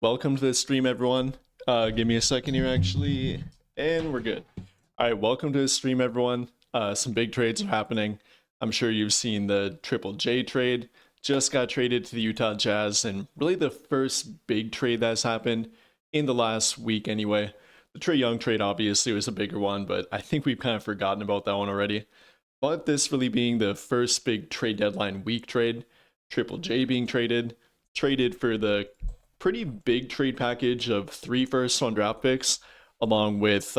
Welcome to the stream, everyone. Give me a second here, actually, and we're good. All right, welcome to the stream, everyone. Some big trades are happening. I'm sure you've seen the Triple J trade. Just got traded to the Utah Jazz, and really the first big trade that's happened in the last week anyway. The Trae Young trade obviously was a bigger one, but I think we've kind of forgotten about that one already. But this really being the first big trade deadline week trade, Triple J being traded for the pretty big trade package of 3 first-round draft picks, along with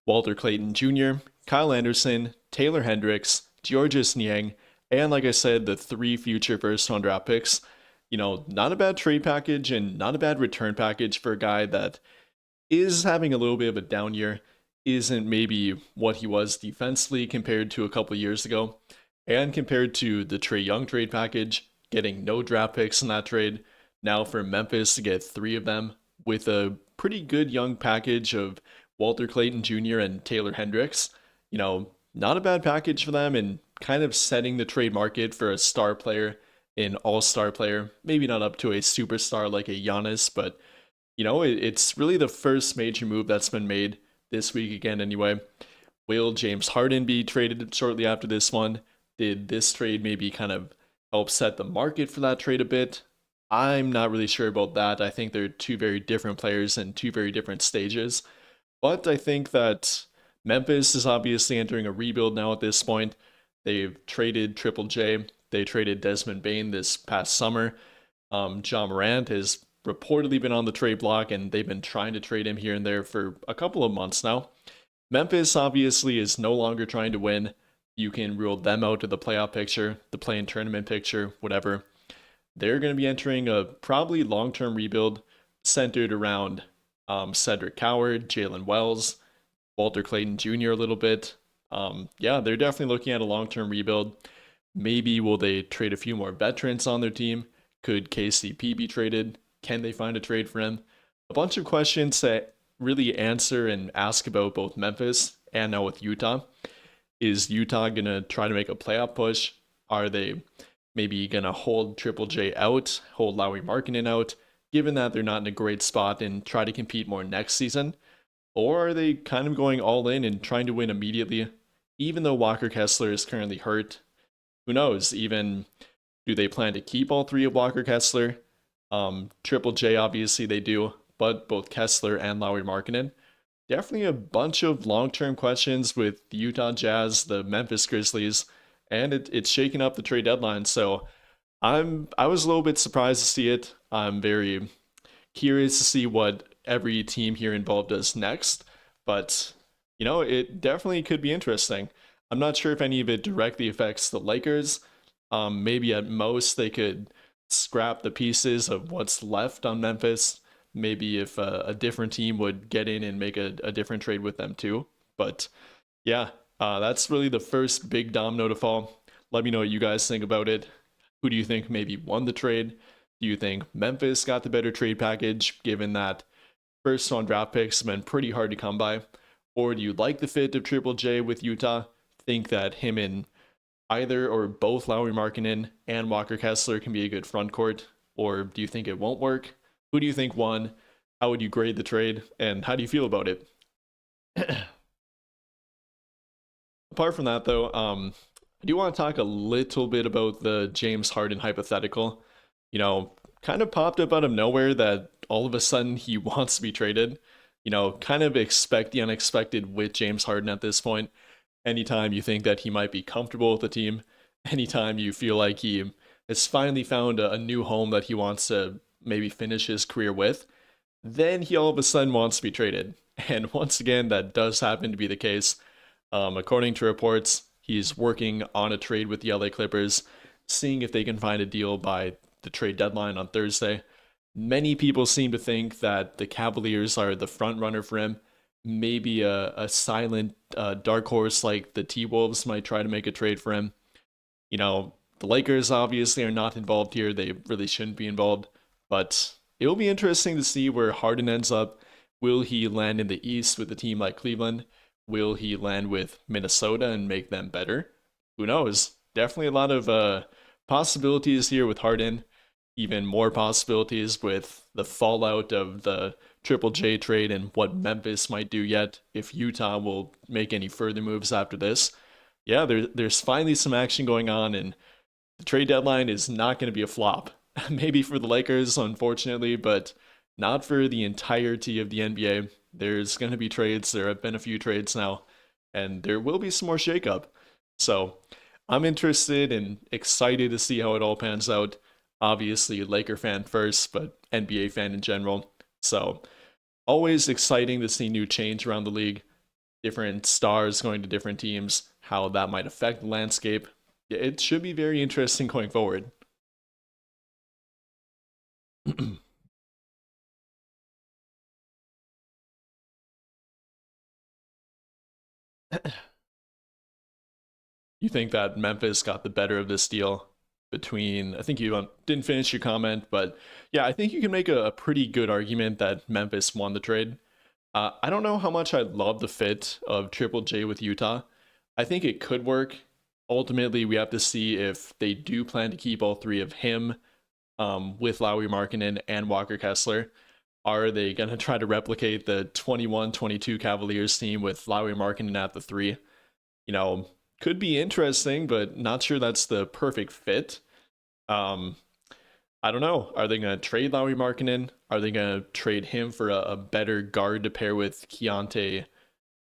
Walter Clayton Jr., Kyle Anderson, Taylor Hendricks, Georges Niang, and like I said, the 3 future first-round draft picks. You know, not a bad trade package and not a bad return package for a guy that is having a little bit of a down year, isn't maybe what he was defensively compared to a couple years ago, and compared to the Trae Young trade package, getting no draft picks in that trade. Now for Memphis to get 3 of them with a pretty good young package of Walter Clayton Jr. and Taylor Hendricks, you know, not a bad package for them and kind of setting the trade market for a star player, an all-star player, maybe not up to a superstar like a Giannis, but you know, it's really the first major move that's been made this week again anyway. Will James Harden be traded shortly after this one? Did this trade maybe kind of help set the market for that trade a bit? I'm not really sure about that. I think they're 2 very different players in 2 very different stages. But I think that Memphis is obviously entering a rebuild now at this point. They've traded Triple J. They traded Desmond Bane this past summer. Ja Morant has reportedly been on the trade block, and they've been trying to trade him here and there for a couple of months now. Memphis obviously is no longer trying to win. You can rule them out of the playoff picture, the play-in tournament picture, whatever. They're going to be entering a probably long-term rebuild centered around Cedric Coward, Jalen Wells, Walter Clayton Jr. a little bit. Yeah, they're definitely looking at a long-term rebuild. Maybe will they trade a few more veterans on their team? Could KCP be traded? Can they find a trade for him? A bunch of questions that really answer and ask about both Memphis and now with Utah. Is Utah going to try to make a playoff push? Are they maybe going to hold Triple J out, hold Lauri Markkanen out, given that they're not in a great spot and try to compete more next season? Or are they kind of going all in and trying to win immediately, even though Walker Kessler is currently hurt? Who knows? Even do they plan to keep all 3 of Walker Kessler? Triple J, obviously they do, but both Kessler and Lauri Markkanen. Definitely a bunch of long-term questions with the Utah Jazz, the Memphis Grizzlies, and it's shaking up the trade deadline. So I was a little bit surprised to see it. I'm very curious to see what every team here involved does next, but you know, it definitely could be interesting. I'm not sure if any of it directly affects the Lakers. Maybe at most they could scrap the pieces of what's left on Memphis. Maybe if a different team would get in and make a different trade with them too. But yeah, that's really the first big domino to fall. Let me know what you guys think about it. Who do you think maybe won the trade? Do you think Memphis got the better trade package, given that first round draft picks have been pretty hard to come by? Or do you like the fit of Triple J with Utah? Think that him and either or both Lauri Markkanen and Walker Kessler can be a good front court? Or do you think it won't work? Who do you think won? How would you grade the trade? And how do you feel about it? Apart from that, though, I do want to talk a little bit about the James Harden hypothetical. You know, kind of popped up out of nowhere that all of a sudden he wants to be traded. You know, kind of expect the unexpected with James Harden at this point. Anytime you think that he might be comfortable with the team, anytime you feel like he has finally found a new home that he wants to maybe finish his career with, then he all of a sudden wants to be traded. And once again, that does happen to be the case. According to reports, he's working on a trade with the LA Clippers, seeing if they can find a deal by the trade deadline on Thursday. Many people seem to think that the Cavaliers are the front runner for him. Maybe a silent dark horse like the T-Wolves might try to make a trade for him. You know, the Lakers obviously are not involved here. They really shouldn't be involved. But it'll be interesting to see where Harden ends up. Will he land in the East with a team like Cleveland? Will he land with Minnesota and make them better? Who knows? Definitely a lot of possibilities here with Harden. even more possibilities with the fallout of the Triple J trade and what Memphis might do yet, if Utah will make any further moves after this. Yeah, there's finally some action going on, and the trade deadline is not going to be a flop. Maybe for the Lakers, unfortunately, but not for the entirety of the NBA. There's going to be trades. There have been a few trades now, and there will be some more shakeup. So I'm interested and excited to see how it all pans out. Obviously, Laker fan first, but NBA fan in general. So always exciting to see new change around the league, different stars going to different teams, how that might affect the landscape. It should be very interesting going forward. You think that Memphis got the better of this deal between, I think you didn't finish your comment, but yeah, I think you can make a pretty good argument that Memphis won the trade. I don't know how much I love the fit of Triple J with Utah. I think it could work. Ultimately, we have to see if they do plan to keep all three of him, with Lauri Markkanen and Walker Kessler. Are they going to try to replicate the 21-22 Cavaliers team with Lauri Markkanen at the three? You know, could be interesting, but not sure that's the perfect fit. Um, I don't know. Are they going to trade Lauri Markkanen? Are they going to trade him for a better guard to pair with Keontae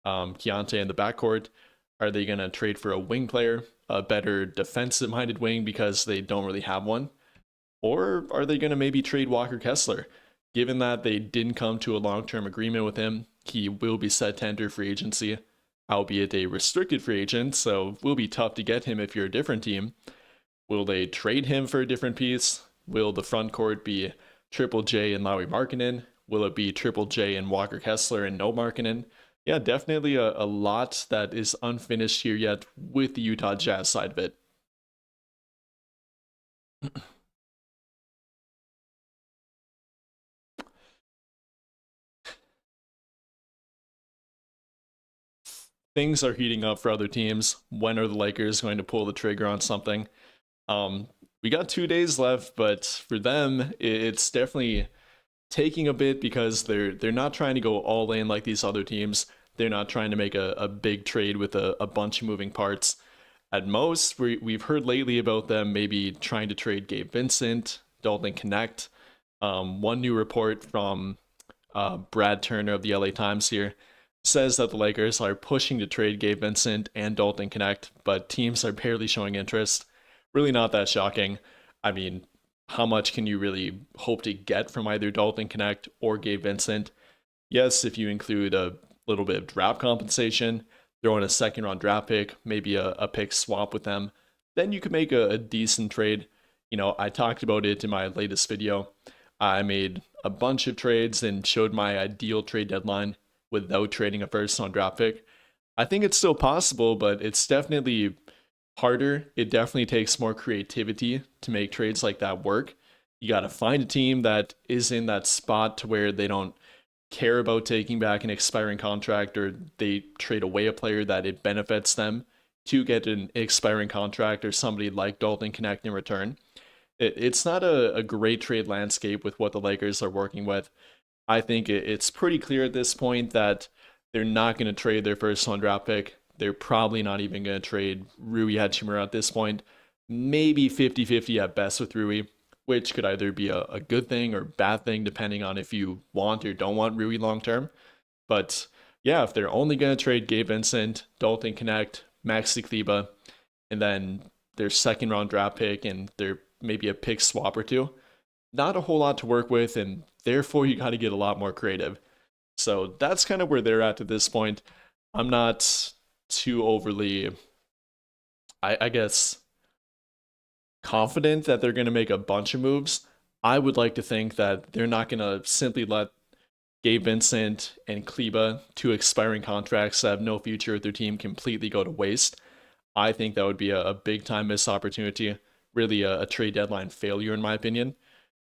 in the backcourt? Are they going to trade for a wing player, a better defensive-minded wing because they don't really have one? Or are they going to maybe trade Walker Kessler? Given that they didn't come to a long-term agreement with him, he will be set to enter free agency, albeit a restricted free agent, so it will be tough to get him if you're a different team. Will they trade him for a different piece? Will the front court be Triple J and Lauri Markkanen? Will it be Triple J and Walker Kessler and no Markkanen? Yeah, definitely a lot that is unfinished here yet with the Utah Jazz side of it. Things are heating up for other teams. When are the Lakers going to pull the trigger on something? We got 2 days left, but for them, it's definitely taking a bit because they're not trying to go all in like these other teams. They're not trying to make a big trade with a bunch of moving parts. At most, we've heard lately about them maybe trying to trade Gabe Vincent, Dalton Connect. One new report from Brad Turner of the LA Times here says that the Lakers are pushing to trade Gabe Vincent and Dalton Connect, but teams are barely showing interest. Really not that shocking. I mean, how much can you really hope to get from either Dalton Connect or Gabe Vincent? Yes, if you include a little bit of draft compensation, throw in a second round draft pick, maybe a pick swap with them, then you could make a decent trade. You know, I talked about it in my latest video. I made a bunch of trades and showed my ideal trade deadline without trading a first round draft pick. I think it's still possible, but it's definitely harder. It definitely takes more creativity to make trades like that work. You got to find a team that is in that spot to where they don't care about taking back an expiring contract, or they trade away a player that it benefits them to get an expiring contract or somebody like Dalton Connect in return. It's not a great trade landscape with what the Lakers are working with. I think it's pretty clear at this point that they're not going to trade their first round draft pick. They're probably not even going to trade Rui Hachimura at this point. Maybe 50-50 at best with Rui, which could either be a good thing or bad thing depending on if you want or don't want Rui long term. But yeah, if they're only going to trade Gabe Vincent, Dalton Connect, Maxi Kleber, and then their second round draft pick and their maybe a pick swap or two, not a whole lot to work with, and therefore you got to get a lot more creative. So that's kind of where they're at this point. I'm not too overly, I guess, confident that they're going to make a bunch of moves. I would like to think that they're not going to simply let Gabe Vincent and Kleba, two expiring contracts that have no future with their team, completely go to waste. I think that would be a big time missed opportunity, really a trade deadline failure in my opinion.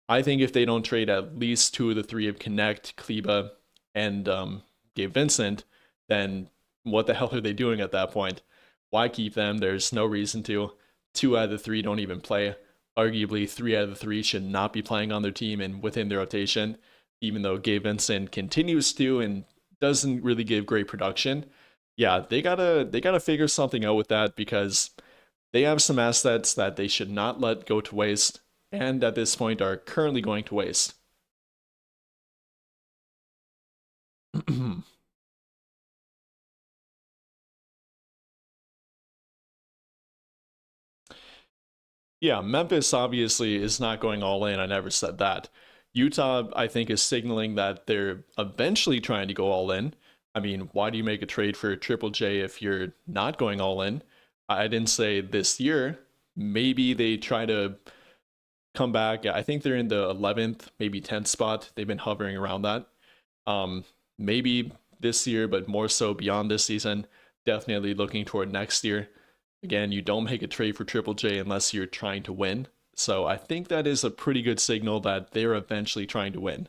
I think if they don't trade at least two of the three of Connect, Kleba, and Gabe Vincent, then what the hell are they doing at that point? Why keep them? There's no reason to. Two out of the three don't even play. arguably 3 out of the 3 should not be playing on their team and within their rotation, even though Gabe Vincent continues to and doesn't really give great production. Yeah, they gotta figure something out with that because they have some assets that they should not let go to waste, and at this point are currently going to waste. Yeah, Memphis obviously is not going all in. I never said that. Utah, I think, is signaling that they're eventually trying to go all in. I mean, why do you make a trade for Triple J if you're not going all in? I didn't say this year. Maybe they try to come back. I think they're in the 11th, maybe 10th spot. They've been hovering around that. Maybe this year, but more so beyond this season. Definitely looking toward next year. Again, you don't make a trade for Triple J unless you're trying to win. So I think that is a pretty good signal that they're eventually trying to win.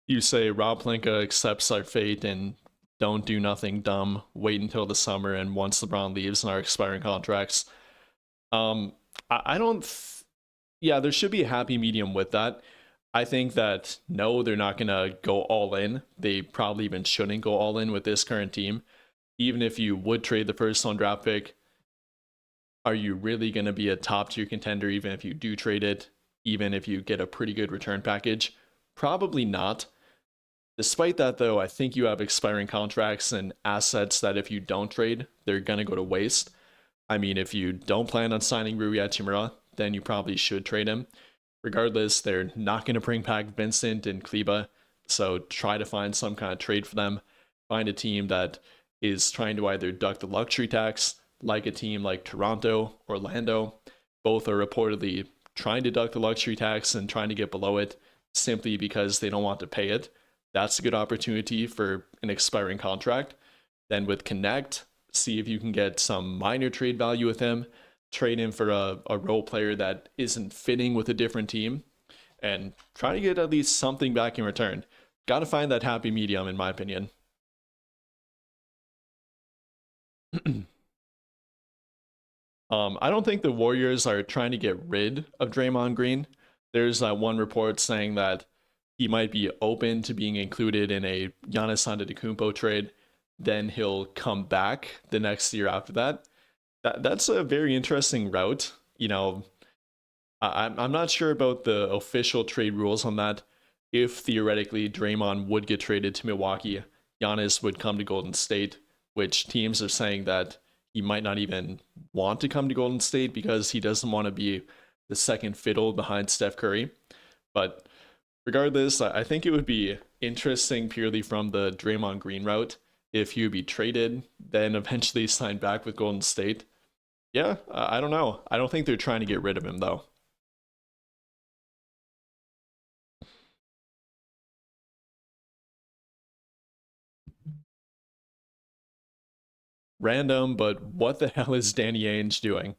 You say Rob Pelinka accepts our fate and don't do nothing dumb, wait until the summer and once LeBron leaves and our expiring contracts. Um, I don't. Yeah, there should be a happy medium with that. I think that no, they're not gonna go all in. They probably even shouldn't go all in with this current team. Even if you would trade the first round draft pick, are you really gonna be a top tier contender even if you do trade it? Even if you get a pretty good return package? Probably not. Despite that, though, I think you have expiring contracts and assets that if you don't trade, they're gonna go to waste. I mean, if you don't plan on signing Rui Hachimura, then you probably should trade him. Regardless, they're not going to bring back Vincent and Kleba, so try to find some kind of trade for them. Find a team that is trying to either duck the luxury tax, like a team like Toronto, Orlando. Both are reportedly trying to duck the luxury tax and trying to get below it simply because they don't want to pay it. That's a good opportunity for an expiring contract. Then with Connect, see if you can get some minor trade value with him, trade him for a role player that isn't fitting with a different team, and try to get at least something back in return. Got to find that happy medium, in my opinion. I don't think the Warriors are trying to get rid of Draymond Green. There's one report saying that he might be open to being included in a Giannis Antetokounmpo trade. Then he'll come back the next year after that. That's a very interesting route. You know, I'm not sure about the official trade rules on that. If theoretically Draymond would get traded to Milwaukee, Giannis would come to Golden State, which teams are saying that he might not even want to come to Golden State because he doesn't want to be the second fiddle behind Steph Curry. But regardless, I think it would be interesting purely from the Draymond Green route if he would be traded, then eventually signed back with Golden State. Yeah, I don't know. I don't think they're trying to get rid of him, though. Random, but what the hell is Danny Ainge doing?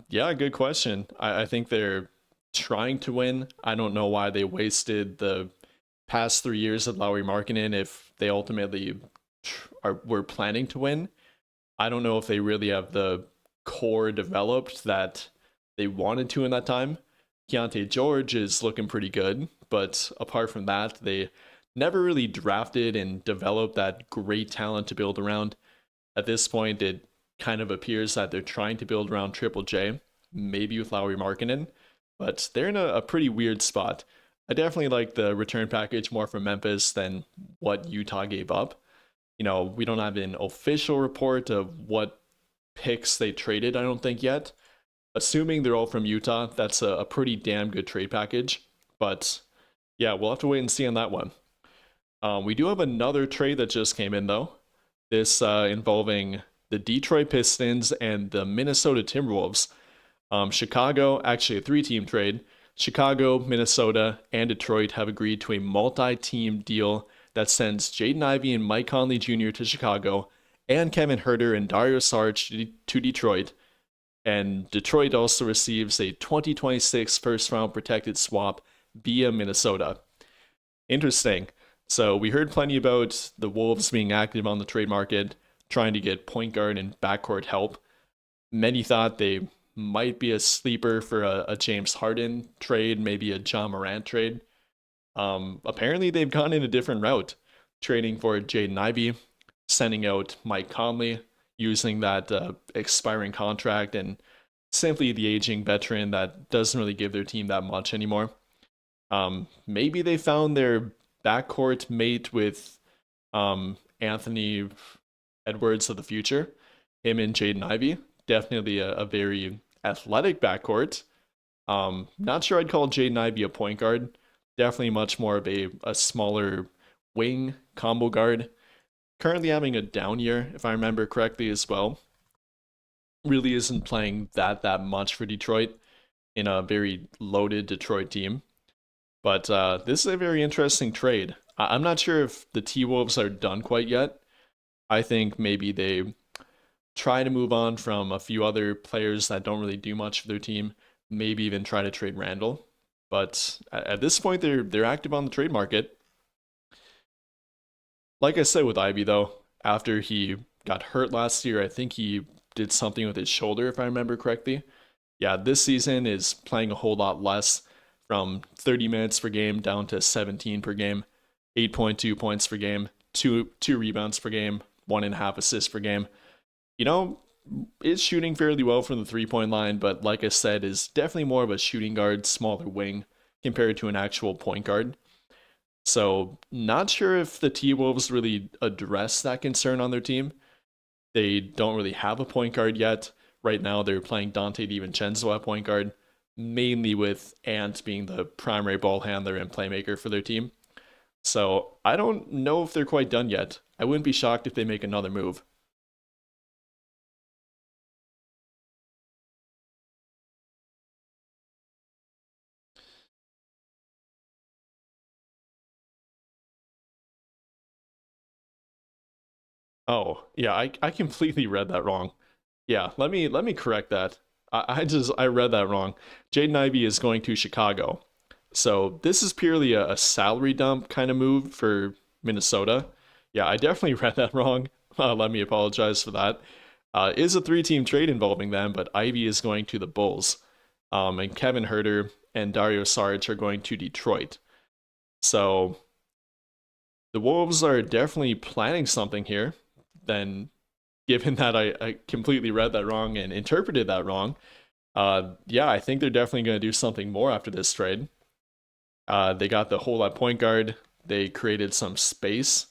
Yeah, good question. I think they're trying to win. I don't know why they wasted the past 3 years of Lowry Markkinen if they ultimately were planning to win. I don't know if they really have the core developed that they wanted to in that time. Keontae George is looking pretty good, but apart from that, they never really drafted and developed that great talent to build around. At this point, it kind of appears that they're trying to build around Triple J, maybe with Lowry Markkinen, but they're in a pretty weird spot. I definitely like the return package more from Memphis than what Utah gave up. You know, we don't have an official report of what picks they traded, I don't think yet. Assuming they're all from Utah, that's a pretty damn good trade package. But yeah, we'll have to wait and see on that one. We do have another trade that just came in, though. This involving the Detroit Pistons and the Minnesota Timberwolves. Chicago, actually a 3-team trade. Chicago, Minnesota, and Detroit have agreed to a multi-team deal that sends Jaden Ivey and Mike Conley Jr. to Chicago, and Kevin Huerter and Dario Saric to Detroit. And Detroit also receives a 2026 first-round protected swap via Minnesota. Interesting. So we heard plenty about the Wolves being active on the trade market, trying to get point guard and backcourt help. Many thought they might be a sleeper for a James Harden trade, maybe a John Morant trade. Apparently, they've gone in a different route, trading for Jaden Ivey, sending out Mike Conley, using that expiring contract, and simply the aging veteran that doesn't really give their team that much anymore. Maybe they found their backcourt mate with Anthony Edwards of the future, him and Jaden Ivey. Definitely a very athletic backcourt. Not sure I'd call Jaden Ivey a point guard. Definitely much more of a smaller wing combo guard. Currently having a down year, if I remember correctly as well. Really isn't playing that much for Detroit in a very loaded Detroit team. But this is a very interesting trade. I'm not sure if the T-Wolves are done quite yet. I think maybe they try to move on from a few other players that don't really do much for their team. Maybe even try to trade Randall. But at this point, they're active on the trade market. Like I said with Ivy, though, after he got hurt last year, I think he did something with his shoulder, if I remember correctly. Yeah, this season is playing a whole lot less, from 30 minutes per game down to 17 per game, 8.2 points per game, two rebounds per game, 1.5 assists per game. You know, is shooting fairly well from the 3-point line, but like I said, is definitely more of a shooting guard, smaller wing compared to an actual point guard. So, not sure if the T-Wolves really address that concern on their team. They don't really have a point guard yet. Right now, they're playing Dante DiVincenzo at point guard, mainly with Ant being the primary ball handler and playmaker for their team. So, I don't know if they're quite done yet. I wouldn't be shocked if they make another move. Oh, yeah, I completely read that wrong. Yeah, let me correct that. I read that wrong. Jaden Ivey is going to Chicago. So this is purely a salary dump kind of move for Minnesota. Yeah, I definitely read that wrong. Let me apologize for that. Is a three-team trade involving them, but Ivy is going to the Bulls. And Kevin Herter and Dario Saric are going to Detroit. So the Wolves are definitely planning something here. Then, given that I completely read that wrong and interpreted that wrong, yeah, I think they're definitely going to do something more after this trade. They got the whole at point guard. They created some space.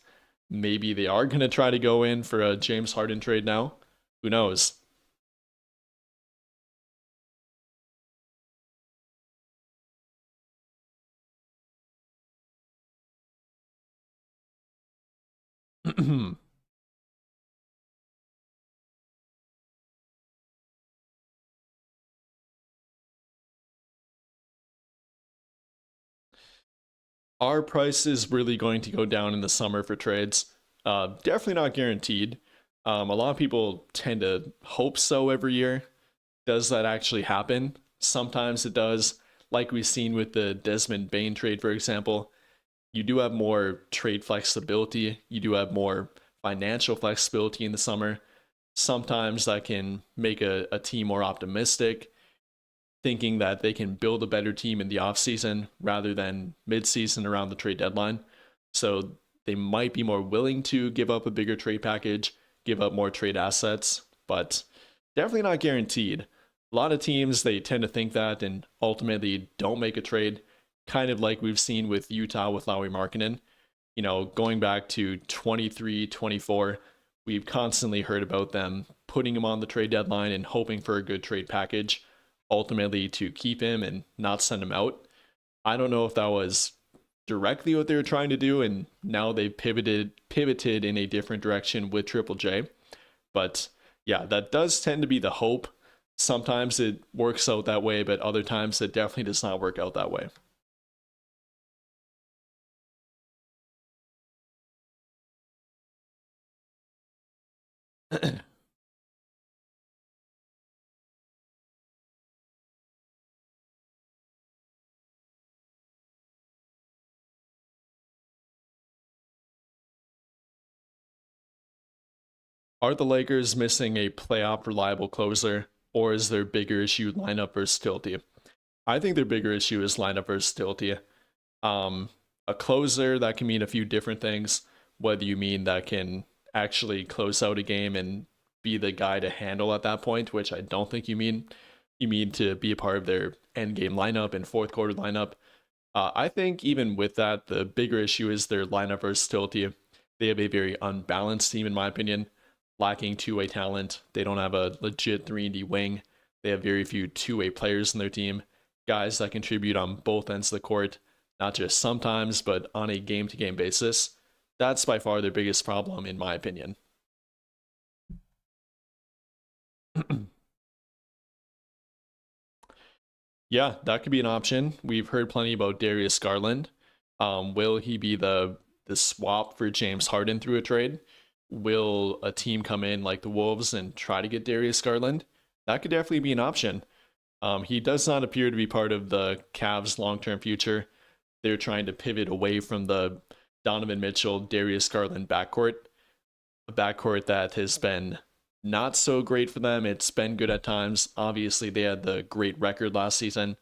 Maybe they are going to try to go in for a James Harden trade now. Who knows? Our price is really going to go down in the summer for trades? Definitely not guaranteed. A lot of people tend to hope so every year. Does that actually happen? Sometimes it does. Like we've seen with the Desmond Bain trade, for example, you do have more trade flexibility. You do have more financial flexibility in the summer. Sometimes that can make a team more optimistic, thinking that they can build a better team in the offseason rather than mid-season around the trade deadline. So they might be more willing to give up a bigger trade package, give up more trade assets, but definitely not guaranteed. A lot of teams, they tend to think that and ultimately don't make a trade, kind of like we've seen with Utah with Lauri Markkanen. You know, going back to 23, 24, we've constantly heard about them putting him on the trade deadline and hoping for a good trade package, ultimately to keep him and not send him out. I don't know if that was directly what they were trying to do, and now they've pivoted in a different direction with Triple J. But yeah, that does tend to be the hope. Sometimes it works out that way, but other times it definitely does not work out that way. Are the Lakers missing a playoff reliable closer, or is their bigger issue lineup versatility? I think their bigger issue is lineup versatility. Um, a closer that can mean a few different things, whether you mean that can actually close out a game and be the guy to handle at that point, which I don't think you mean. You mean to be a part of their end game lineup and fourth quarter lineup. I think even with that, the bigger issue is their lineup versatility. They have a very unbalanced team, in my opinion, lacking two-way talent. They don't have a legit 3-and-D wing. They have very few two-way players in their team, guys that contribute on both ends of the court, not just sometimes, but on a game-to-game basis. That's by far their biggest problem, in my opinion. Yeah, that could be an option. We've heard plenty about Darius Garland. Will he be the swap for James Harden through a trade? Will a team come in like the Wolves and try to get Darius Garland? That could definitely be an option. He does not appear to be part of the Cavs' long-term future. They're trying to pivot away from the Donovan Mitchell, Darius Garland backcourt, a backcourt that has been not so great for them. It's been good at times. Obviously, they had the great record last season,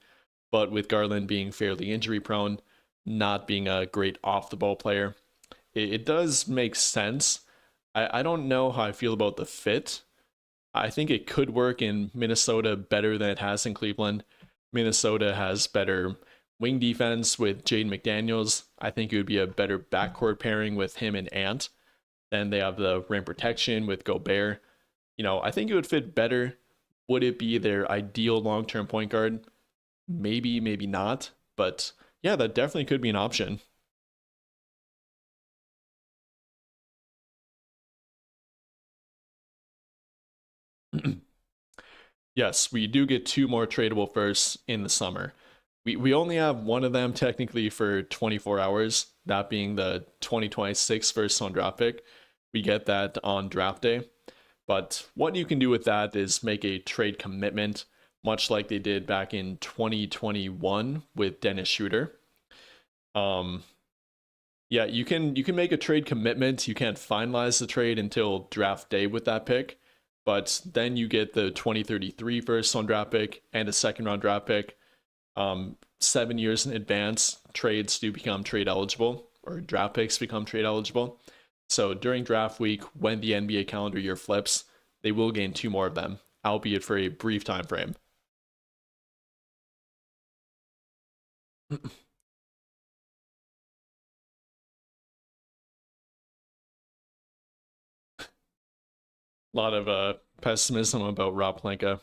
but with Garland being fairly injury prone, not being a great off the ball player, it does make sense. I don't know how I feel about the fit. I think it could work in Minnesota better than it has in Cleveland. Minnesota has better wing defense with Jaden McDaniels. I think it would be a better backcourt pairing with him and Ant. Then they have the rim protection with Gobert. I think it would fit better. Would it be their ideal long-term point guard? Maybe, maybe not. But yeah, that definitely could be an option. Yes, we do get two more tradable firsts in the summer. We only have one of them technically for 24 hours, that being the 2026 first round draft pick. We get that on draft day. But what you can do with that is make a trade commitment, much like they did back in 2021 with Dennis Schroeder. Um, yeah, you can make a trade commitment. You can't finalize the trade until draft day with that pick, but then you get the 2033 first round draft pick and a second round draft pick. 7 years in advance, trades do become trade eligible, or draft picks become trade eligible. So during draft week, when the NBA calendar year flips, they will gain two more of them, albeit for a brief time frame. A lot of pessimism about Rob Pelinka.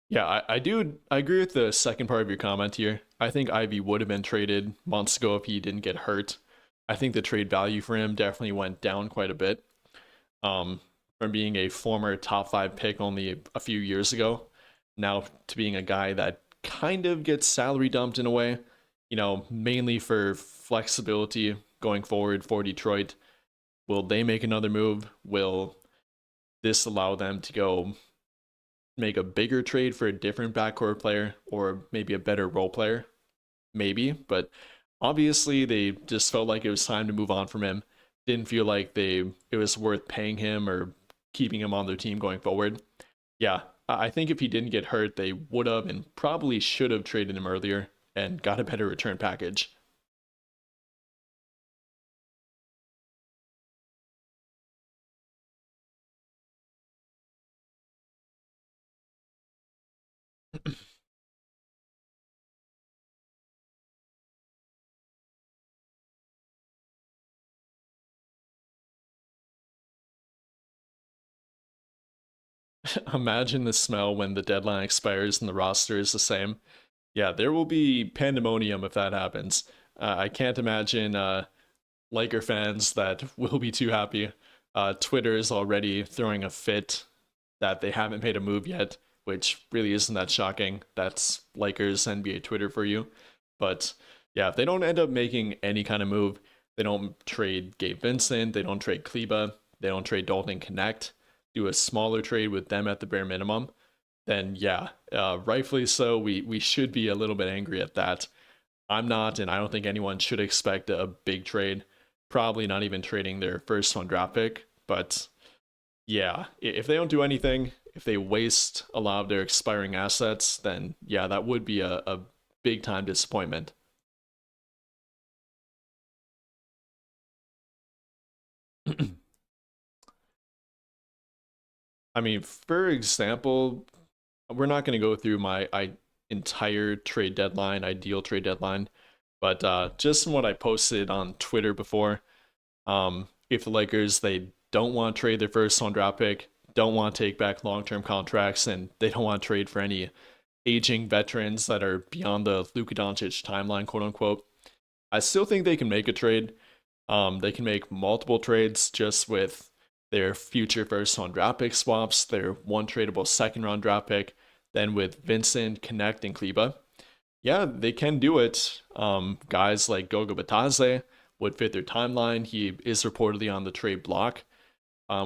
Yeah, I agree with the second part of your comment here. I think Ivy would have been traded months ago if he didn't get hurt. I think the trade value for him definitely went down quite a bit. From being a former top five pick only a few years ago, now to being a guy that kind of gets salary dumped in a way, mainly for flexibility going forward for Detroit. Will they make another move? Will this allow them to go make a bigger trade for a different backcourt player or maybe a better role player? Maybe, but obviously they just felt like it was time to move on from him. Didn't feel like it was worth paying him or keeping him on their team going forward. Yeah, I think if he didn't get hurt, they would have and probably should have traded him earlier and got a better return package. Imagine the smell when the deadline expires and the roster is the same. Yeah, there will be pandemonium if that happens. I can't imagine Laker fans that will be too happy. Twitter is already throwing a fit that they haven't made a move yet, which really isn't that shocking. That's Lakers NBA Twitter for you. But yeah, if they don't end up making any kind of move, they don't trade Gabe Vincent, they don't trade Kleba, they don't trade Dalton Connect, do a smaller trade with them at the bare minimum, then yeah, rightfully so, we should be a little bit angry at that. I'm not, and I don't think anyone should expect a big trade. probably not even trading their first round draft pick. But yeah, if they don't do anything, if they waste a lot of their expiring assets, then yeah, that would be a big time disappointment. I mean, for example, we're not going to go through my entire trade deadline, ideal trade deadline, but just from what I posted on Twitter before, if the Lakers they don't want to trade their first round draft pick, don't want to take back long term contracts, and they don't want to trade for any aging veterans that are beyond the Luka Doncic timeline, quote unquote, I still think they can make a trade. They can make multiple trades just with their future first round draft pick swaps, their one tradable second round draft pick, then with Vincent, Connect, and Kleba. Yeah, they can do it. Guys like Goga Batadze would fit their timeline. He is reportedly on the trade block.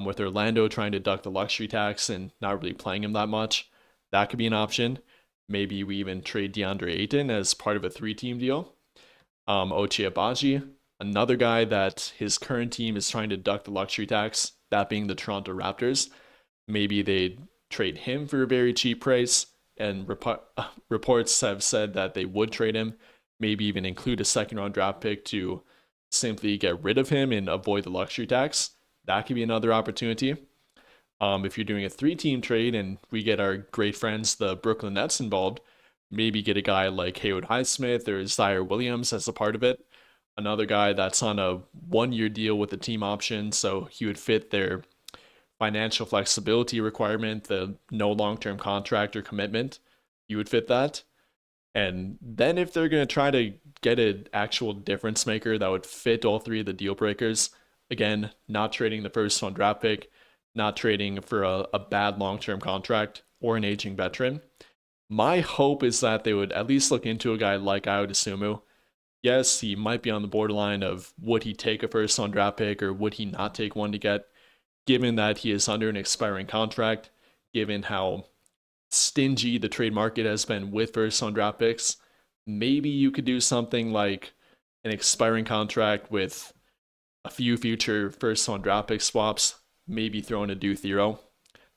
With Orlando trying to duck the luxury tax and not really playing him that much, that could be an option. Maybe we even trade DeAndre Ayton as part of a 3-team deal. Ochai Agbaji, another guy that his current team is trying to duck the luxury tax, that being the Toronto Raptors. Maybe they trade him for a very cheap price, and reports have said that they would trade him, maybe even include a second round draft pick to simply get rid of him and avoid the luxury tax. That could be another opportunity. If you're doing a 3-team trade and we get our great friends, the Brooklyn Nets, involved, maybe get a guy like Haywood Highsmith or Zaire Williams as a part of it. Another guy that's on a 1-year deal with a team option, so he would fit their financial flexibility requirement, the no long-term contract or commitment. You would fit that. And then if they're going to try to get an actual difference maker that would fit all 3 of the deal breakers, again, not trading the first round draft pick, not trading for a bad long-term contract or an aging veteran. My hope is that they would at least look into a guy like Ayo Dosunmu. Yes, he might be on the borderline of would he take a first round draft pick or would he not take one to get, given that he is under an expiring contract, given how stingy the trade market has been with first round draft picks. Maybe you could do something like an expiring contract with a few future first round draft pick swaps, maybe throw in a Due Theroux.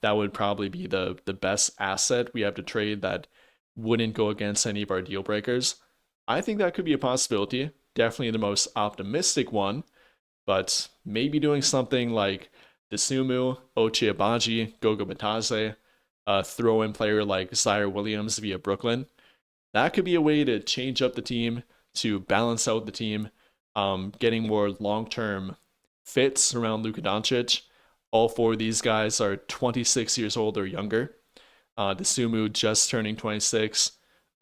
That would probably be the best asset we have to trade that wouldn't go against any of our deal breakers. I think that could be a possibility. Definitely the most optimistic one, but maybe doing something like Dosunmu, Ochai Agbaji, Goga Batadze, a throw-in player like Zaire Williams via Brooklyn. That could be a way to change up the team, to balance out the team, getting more long-term fits around Luka Doncic. All 4 of these guys are 26 years old or younger. Dosunmu just turning 26,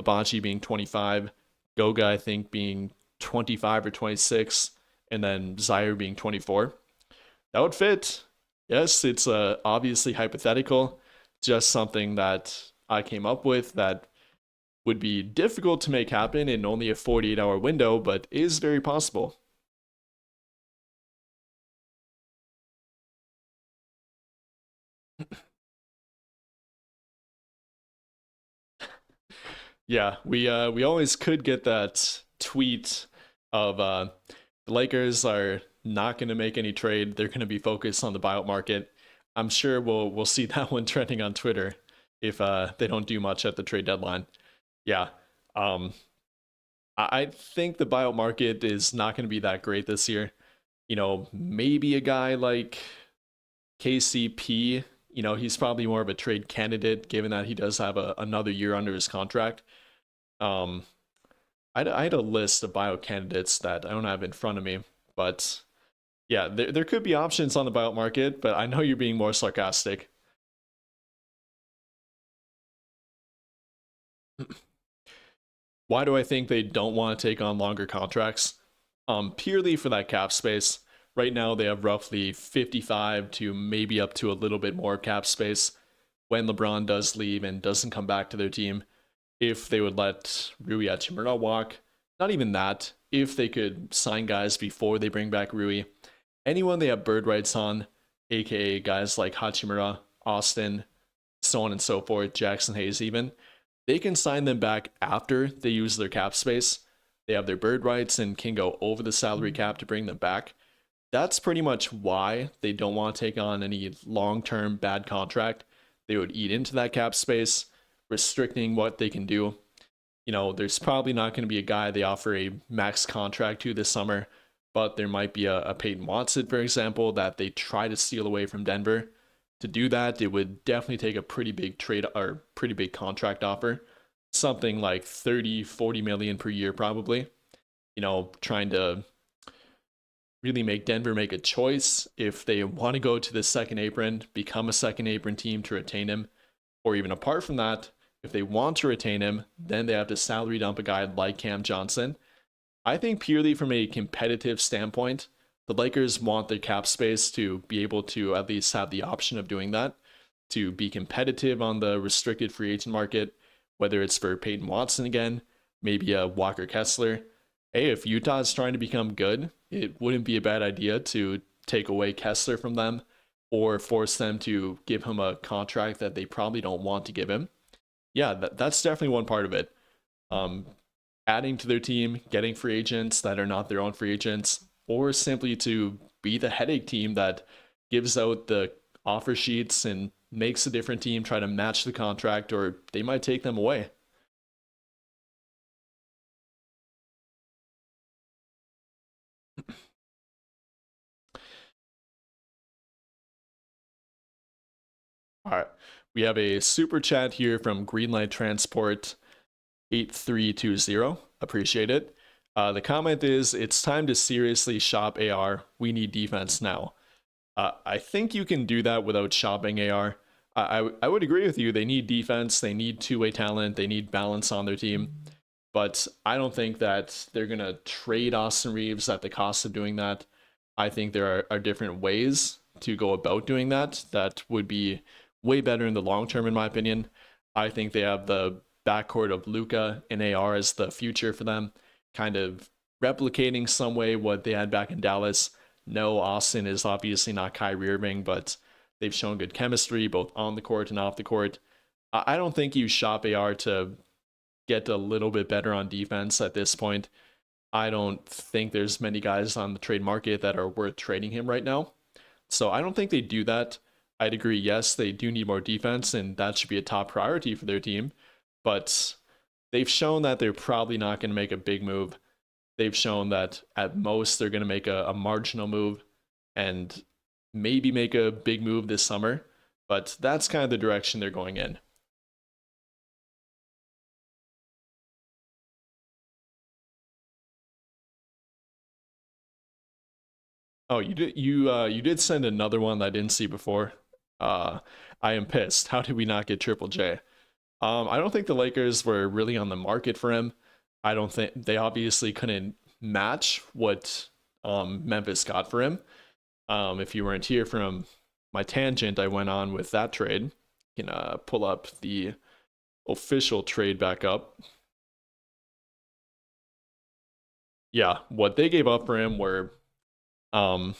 Agbaji being 25, Goga I think being 25 or 26, and then Zaire being 24. That would fit. Yes, it's obviously hypothetical, just something that I came up with that would be difficult to make happen in only a 48-hour window, but is very possible. Yeah, we always could get that tweet of the Lakers are not going to make any trade. They're going to be focused on the buyout market. I'm sure we'll see that one trending on Twitter if they don't do much at the trade deadline. Yeah, um, I think the buyout market is not going to be that great this year. Maybe a guy like KCP. He's probably more of a trade candidate given that he does have another year under his contract. Um, I had a list of buyout candidates that I don't have in front of me, but yeah, there could be options on the buyout market, but I know you're being more sarcastic. Why do I think they don't want to take on longer contracts? Purely for that cap space. Right now, they have roughly 55 to maybe up to a little bit more cap space when LeBron does leave and doesn't come back to their team. If they would let Rui Hachimura walk, not even that. If they could sign guys before they bring back Rui, anyone they have bird rights on, aka guys like Hachimura, Austin, so on and so forth, Jackson Hayes even, they can sign them back after they use their cap space. They have their bird rights and can go over the salary cap to bring them back. That's pretty much why they don't want to take on any long-term bad contract. They would eat into that cap space, restricting what they can do. There's probably not going to be a guy they offer a max contract to this summer, but there might be a Peyton Watson, for example, that they try to steal away from Denver. To do that, it would definitely take a pretty big trade or pretty big contract offer, something like 30, 40 million per year, probably. Trying to really make Denver make a choice if they want to go to the second apron, become a second apron team to retain him, or even apart from that, if they want to retain him, then they have to salary dump a guy like Cam Johnson. I think purely from a competitive standpoint, the Lakers want their cap space to be able to at least have the option of doing that, to be competitive on the restricted free agent market, whether it's for Peyton Watson again, maybe a Walker Kessler. Hey, if Utah is trying to become good, it wouldn't be a bad idea to take away Kessler from them or force them to give him a contract that they probably don't want to give him. Yeah, that's definitely one part of it. Um, Adding to their team, getting free agents that are not their own free agents, or simply to be the headache team that gives out the offer sheets and makes a different team try to match the contract, or they might take them away. All right. We have a super chat here from Greenlight Transport 8320. Appreciate it. The comment is, it's time to seriously shop AR. We need defense now. I think you can do that without shopping AR. I would agree with you. They need defense. They need two-way talent. They need balance on their team. But I don't think that they're going to trade Austin Reeves at the cost of doing that. I think there are different ways to go about doing that that would be way better in the long term, in my opinion. I think they have the backcourt of Luka and AR as the future for them, kind of replicating some way what they had back in Dallas. No, Austin is obviously not Kyrie Irving, but they've shown good chemistry both on the court and off the court. I don't think you shop AR to get a little bit better on defense at this point. I don't think there's many guys on the trade market that are worth trading him right now. So I don't think they do that. I'd agree, yes, they do need more defense, and that should be a top priority for their team. But they've shown that they're probably not going to make a big move. They've shown that at most they're going to make a marginal move and maybe make a big move this summer. But that's kind of the direction they're going in. Oh, you did send another one that I didn't see before. Uh, I am pissed. How did we not get Triple J? I don't think the Lakers were really on the market for him. I don't think they obviously couldn't match what Memphis got for him. If you weren't here from my tangent, I went on with that trade. You can pull up the official trade back up. Yeah, what they gave up for him were um,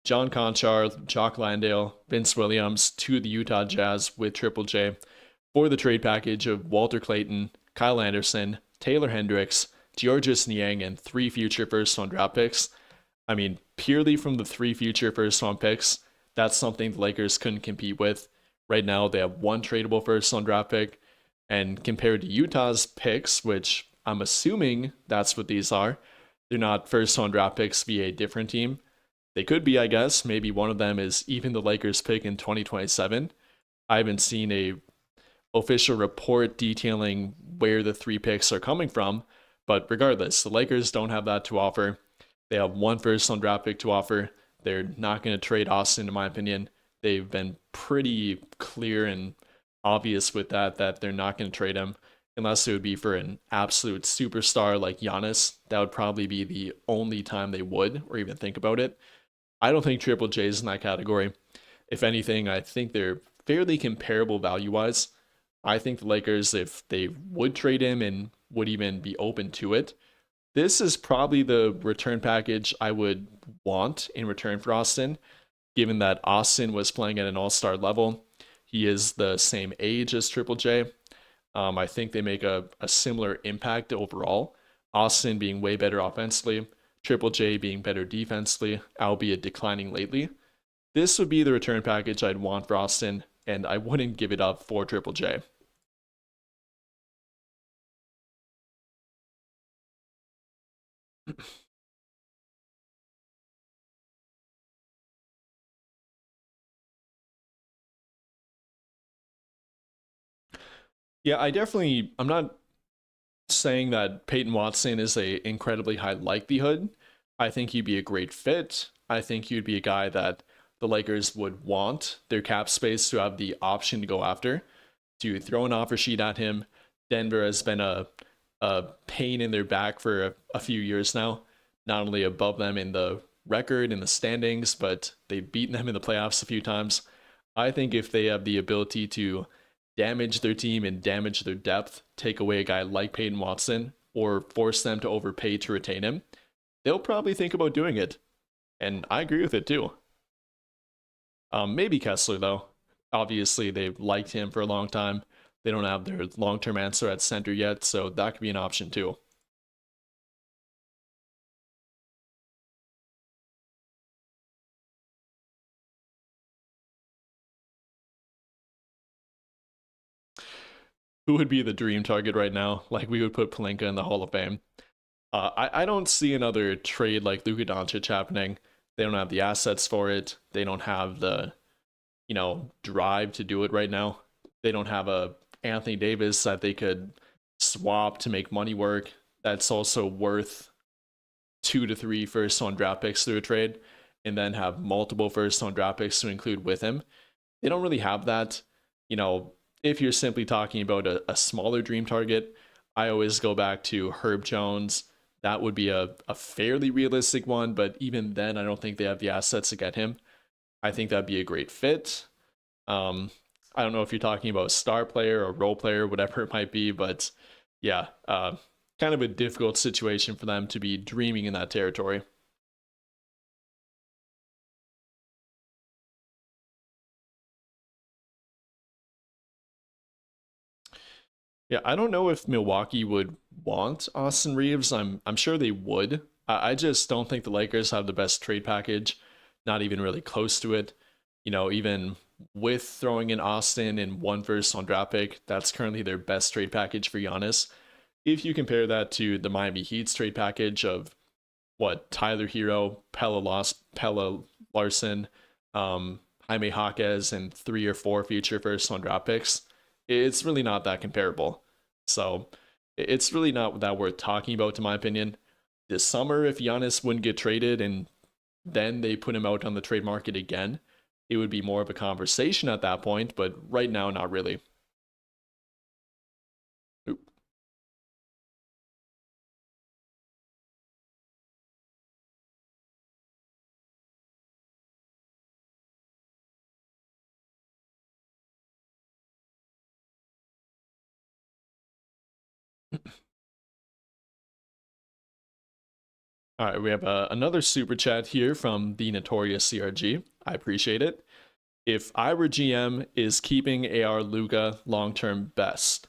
John Conchar, Jock Landale, Vince Williams to the Utah Jazz with Triple J for the trade package of Walter Clayton, Kyle Anderson, Taylor Hendricks, Georges Niang, and 3 future first round draft picks. I mean, purely from the 3 future first round picks, that's something the Lakers couldn't compete with. Right now, they have 1 tradable first round draft pick, and compared to Utah's picks, which I'm assuming that's what these are, they're not first round draft picks via a different team. They could be, I guess. Maybe one of them is even the Lakers pick in 2027. I haven't seen a official report detailing where the 3 picks are coming from, but regardless, the Lakers don't have that to offer. They have 1 first round draft pick to offer. They're not going to trade Austin, in my opinion. They've been pretty clear and obvious with that they're not going to trade him unless it would be for an absolute superstar like Giannis. That would probably be the only time they would or even think about it. I don't think Triple J is in that category. If anything, I think they're fairly comparable value-wise. I think the Lakers, if they would trade him and would even be open to it, this is probably the return package I would want in return for Austin, given that Austin was playing at an all-star level. He is the same age as Triple J. I think they make a similar impact overall. Austin being way better offensively, Triple J being better defensively, albeit declining lately. This would be the return package I'd want for Austin, and I wouldn't give it up for Triple J. Yeah, I'm not saying that Peyton Watson is a incredibly high likelihood. I think he'd be a great fit. I think he'd be a guy that the Lakers would want their cap space to have the option to go after, to throw an offer sheet at him. Denver has been a pain in their back for a few years now, not only above them in the record in the standings, but they've beaten them in the playoffs a few times. I think if they have the ability to damage their team and damage their depth, take away a guy like Peyton Watson, or force them to overpay to retain him, they'll probably think about doing it. And I agree with it too. Maybe Kessler, though. Obviously, they've liked him for a long time. They don't have their long-term answer at center yet, so that could be an option too. Who would be the dream target right now? Like, we would put Pelinka in the Hall of Fame. I don't see another trade like Luka Doncic happening. They don't have the assets for it. They don't have the, drive to do it right now. They don't have a Anthony Davis that they could swap to make money work. That's also worth 2 to 3 first round draft picks through a trade, and then have multiple first round draft picks to include with him. They don't really have that. If you're simply talking about a smaller dream target, I always go back to Herb Jones. That would be a fairly realistic one, but even then, I don't think they have the assets to get him. I think that'd be a great fit. I don't know if you're talking about a star player or role player, whatever it might be, but yeah, kind of a difficult situation for them to be dreaming in that territory. Yeah, I don't know if Milwaukee would want Austin Reeves. I'm sure they would. I just don't think the Lakers have the best trade package, not even really close to it. Even with throwing in Austin and one first on draft pick, that's currently their best trade package for Giannis. If you compare that to the Miami Heat's trade package of what Tyler Hero, Pella Larson, Jaime Jaquez, and 3 or 4 future first on draft picks, it's really not that comparable. So it's really not that worth talking about, in my opinion. This summer, if Giannis wouldn't get traded and then they put him out on the trade market again, it would be more of a conversation at that point, but right now, not really. Oop. All right, we have another super chat here from the notorious CRG. I appreciate it. If I were GM, is keeping AR Luka long term best?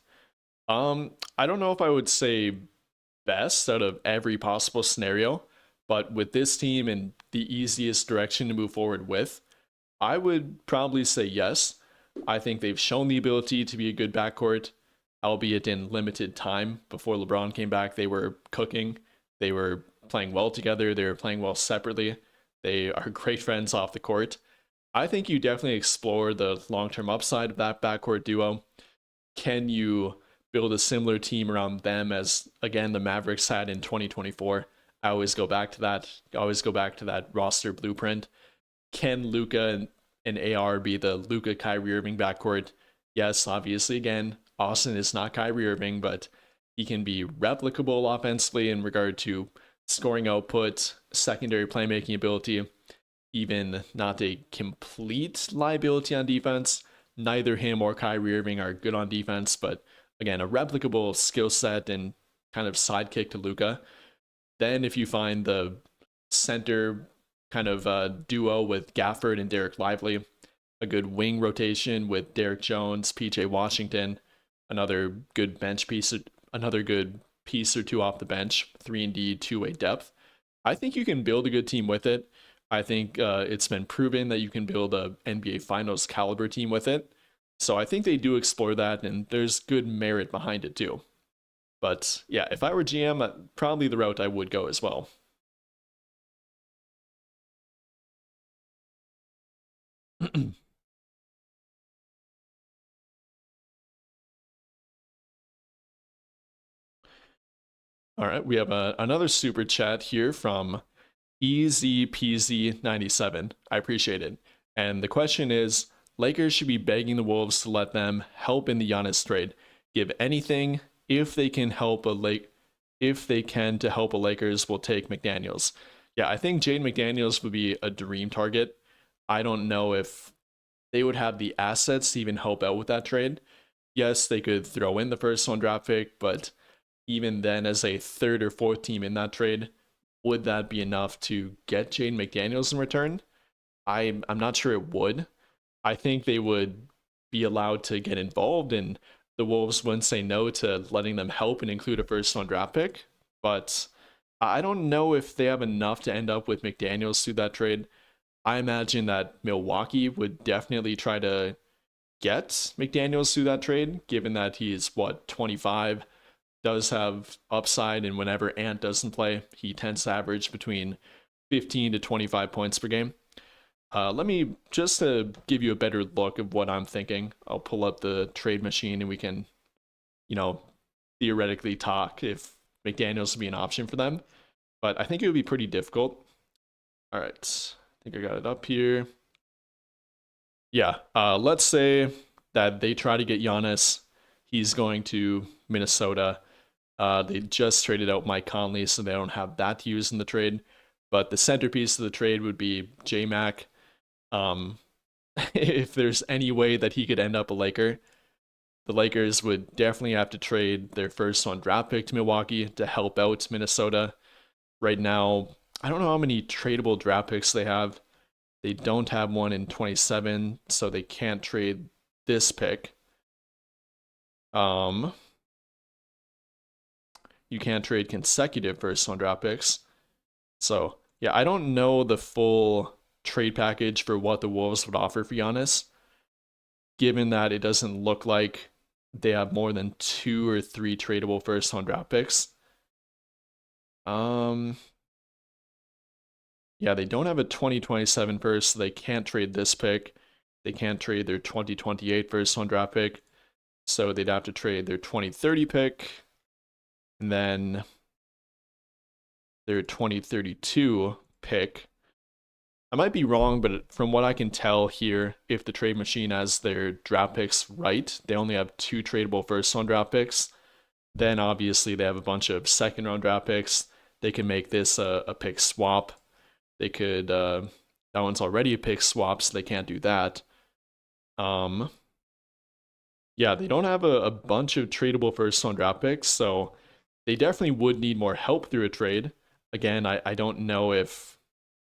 I don't know if I would say best out of every possible scenario, but with this team and the easiest direction to move forward with, I would probably say yes. I think they've shown the ability to be a good backcourt, albeit in limited time. Before LeBron came back, they were cooking. They were playing well together. They were playing well separately. They are great friends off the court. I think you definitely explore the long-term upside of that backcourt duo. Can you build a similar team around them as, again, the Mavericks had in 2024? I always go back to that. I always go back to that roster blueprint. Can Luka and AR be the Luka Kyrie Irving backcourt? Yes, obviously, again, Austin is not Kyrie Irving, but he can be replicable offensively in regard to scoring output, secondary playmaking ability, even not a complete liability on defense. Neither him or Kyrie Irving are good on defense, but again, a replicable skill set and kind of sidekick to Luka. Then if you find the center kind of duo with Gafford and Derek Lively, a good wing rotation with Derek Jones, PJ Washington, another good bench piece, another good piece or two off the bench, 3 and D, 2-way depth. I think you can build a good team with it. I think it's been proven that you can build a NBA Finals caliber team with it. So I think they do explore that, and there's good merit behind it too. But yeah, if I were GM, probably the route I would go as well. All right, we have another super chat here from EZPZ97. I appreciate it. And the question is, Lakers should be begging the Wolves to let them help in the Giannis trade. Give anything if they can help a Lake if they can to help a Lakers will take McDaniels. Yeah, I think Jaden McDaniels would be a dream target. I don't know if they would have the assets to even help out with that trade. Yes, they could throw in the first round draft pick, but even then, as a third or fourth team in that trade, would that be enough to get Jaden McDaniels in return? I'm not sure it would. I think they would be allowed to get involved, and the Wolves wouldn't say no to letting them help and include a first round draft pick. But I don't know if they have enough to end up with McDaniels through that trade. I imagine that Milwaukee would definitely try to get McDaniels through that trade, given that he's 25, does have upside, and whenever Ant doesn't play, he tends to average between 15 to 25 points per game. Let me just to give you a better look of what I'm thinking. I'll pull up the trade machine and we can, you know, theoretically talk if McDaniels would be an option for them. But I think it would be pretty difficult. All right, I think I got it up here. Yeah, let's say that they try to get Giannis. He's going to Minnesota. They just traded out Mike Conley, so they don't have that to use in the trade. But the centerpiece of the trade would be J-Mac. If there's any way that he could end up a Laker, the Lakers would definitely have to trade their first round draft pick to Milwaukee to help out Minnesota. Right now, I don't know how many tradable draft picks they have. They don't have one in 27, so they can't trade this pick. You can't trade consecutive first round draft picks. So, yeah, I don't know the full trade package for what the Wolves would offer for Giannis, given that it doesn't look like they have more than 2 or 3 tradable first round draft picks. Yeah, they don't have a 2027 first, so they can't trade this pick. They can't trade their 2028 first round draft pick. So they'd have to trade their 2030 pick and then their 2032 pick. I might be wrong, but from what I can tell here, if the trade machine has their draft picks right, they only have 2 tradable first round draft picks. Then obviously they have a bunch of second round draft picks. They can make this a pick swap. They could, that one's already a pick swap, so they can't do that. Yeah, they don't have a bunch of tradable first round draft picks, so they definitely would need more help through a trade. Again, I don't know if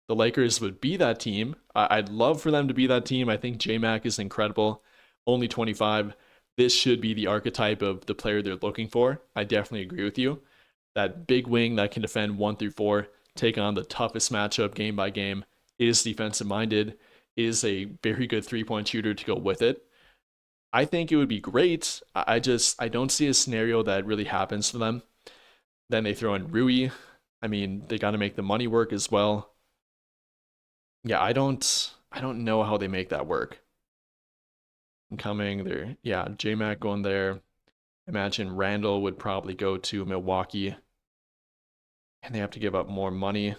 the Lakers would be that team. I'd love for them to be that team. I think J-Mac is incredible. Only 25. This should be the archetype of the player they're looking for. I definitely agree with you. That big wing that can defend 1 through 4, take on the toughest matchup game by game, is defensive minded, is a very good 3-point shooter to go with it. I think it would be great. I don't see a scenario that really happens for them. Then they throw in Rui. I mean, they got to make the money work as well. Yeah, I don't know how they make that work. Incoming there. Yeah, J-Mac going there. Imagine Randall would probably go to Milwaukee. And they have to give up more money.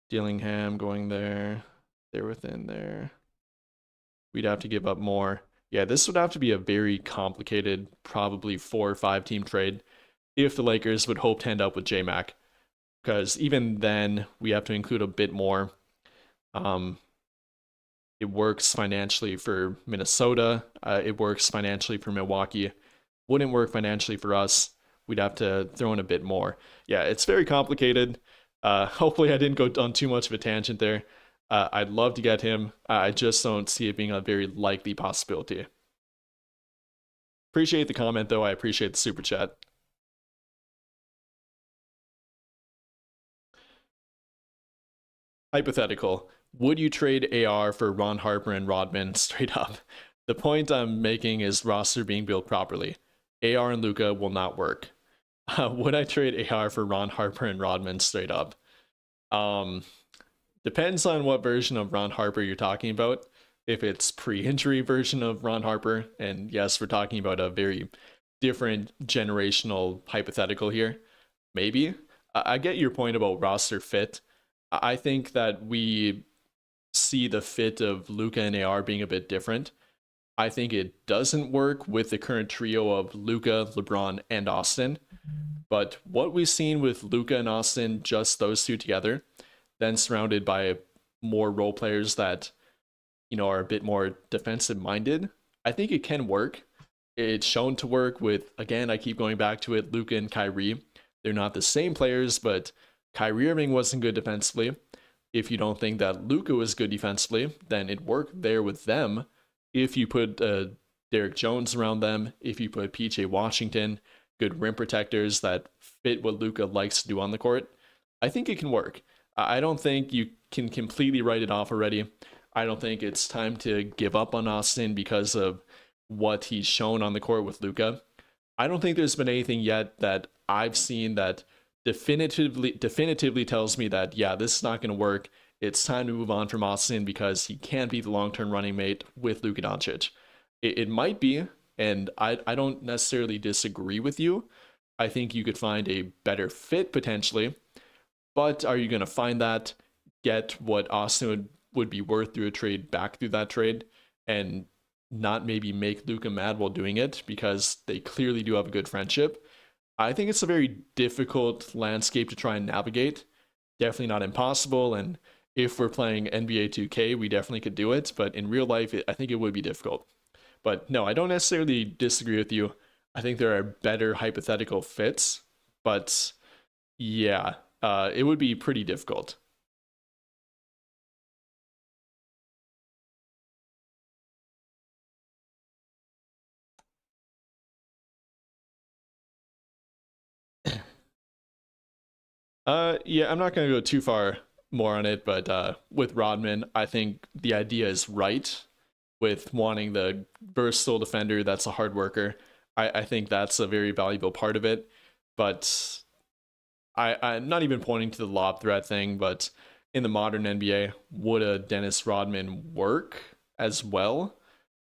Dillingham going there. They're within there. We'd have to give up more. Yeah, this would have to be a very complicated, probably 4 or 5 team trade if the Lakers would hope to end up with J-Mac. Because even then, we have to include a bit more. It works financially for Minnesota. It works financially for Milwaukee. Wouldn't work financially for us. We'd have to throw in a bit more. Yeah, it's very complicated. Hopefully I didn't go on too much of a tangent there. I'd love to get him. I just don't see it being a very likely possibility. Appreciate the comment, though. I appreciate the super chat. Hypothetical. Would you trade AR for Ron Harper and Rodman straight up? The point I'm making is roster being built properly. AR and Luka will not work. Would I trade AR for Ron Harper and Rodman straight up? Um, Depends on what version of Ron Harper you're talking about. If it's pre-injury version of Ron Harper, and yes, we're talking about a very different generational hypothetical here, maybe. I get your point about roster fit. I think that we see the fit of Luka and AR being a bit different. I think it doesn't work with the current trio of Luka, LeBron, and Austin. But what we've seen with Luka and Austin, just those two together, then surrounded by more role players that, are a bit more defensive minded, I think it can work. It's shown to work with, again, I keep going back to it, Luka and Kyrie. They're not the same players, but Kyrie Irving wasn't good defensively. If you don't think that Luka was good defensively, then it worked there with them. If you put Derek Jones around them, if you put PJ Washington, good rim protectors that fit what Luka likes to do on the court, I think it can work. I don't think you can completely write it off already. I don't think it's time to give up on Austin because of what he's shown on the court with Luka. I don't think there's been anything yet that I've seen that definitively tells me that, yeah, this is not going to work. It's time to move on from Austin because he can't be the long-term running mate with Luka Doncic. It might be, and I don't necessarily disagree with you. I think you could find a better fit potentially, but are you going to find that, get what Austin would be worth through a trade back through that trade, and not maybe make Luka mad while doing it because they clearly do have a good friendship? I think it's a very difficult landscape to try and navigate. Definitely not impossible, and if we're playing NBA 2K, we definitely could do it, but in real life, I think it would be difficult. But no, I don't necessarily disagree with you. I think there are better hypothetical fits, but yeah, it would be pretty difficult. Yeah, I'm not gonna go too far more on it, but with Rodman, I think the idea is right with wanting the versatile defender that's a hard worker. I think that's a very valuable part of it. But I'm not even pointing to the lob threat thing, but in the modern NBA, would a Dennis Rodman work as well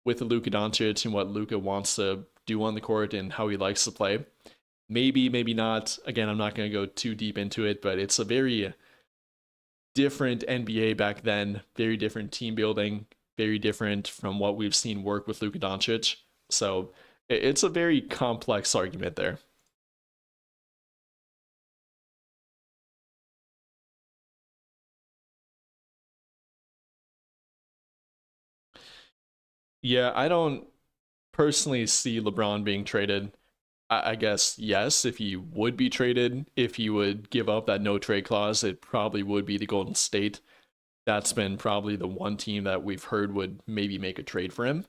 with the Luka Doncic and what Luka wants to do on the court and how he likes to play? Maybe, maybe not. Again, I'm not going to go too deep into it, but it's a very different NBA back then, very different team building, very different from what we've seen work with Luka Doncic. So it's a very complex argument there. Yeah, I don't personally see LeBron being traded. I guess yes, if he would be traded, if he would give up that no trade clause, it probably would be the Golden State. That's been probably the one team that we've heard would maybe make a trade for him,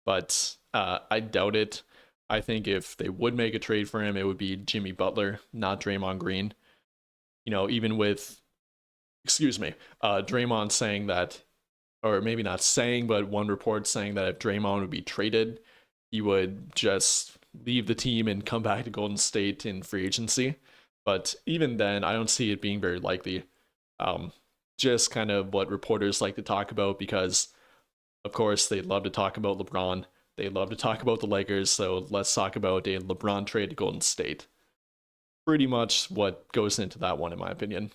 but I doubt it. I think if they would make a trade for him, it would be Jimmy Butler, not Draymond Green. Even with, excuse me, Draymond saying that, or maybe not saying, but one report saying that if Draymond would be traded, he would just leave the team and come back to Golden State in free agency. But even then, I don't see it being very likely. Um, just kind of what reporters like to talk about because, of course, they love to talk about LeBron. They love to talk about the Lakers. So let's talk about a LeBron trade to Golden State. Pretty much what goes into that one, in my opinion.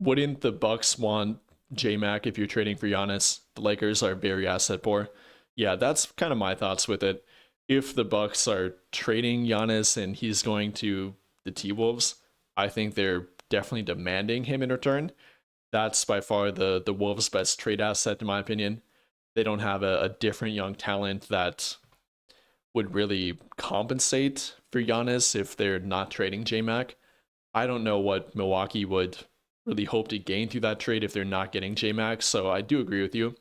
Wouldn't the Bucks want J Mac if you're trading for Giannis? The Lakers are very asset poor. Yeah, that's kind of my thoughts with it. If the Bucks are trading Giannis and he's going to the T Wolves, I think they're definitely demanding him in return. That's by far the Wolves' best trade asset, in my opinion. They don't have a different young talent that would really compensate for Giannis if they're not trading J Mac. I don't know what Milwaukee would really hope to gain through that trade if they're not getting J-Mac. So I do agree with you.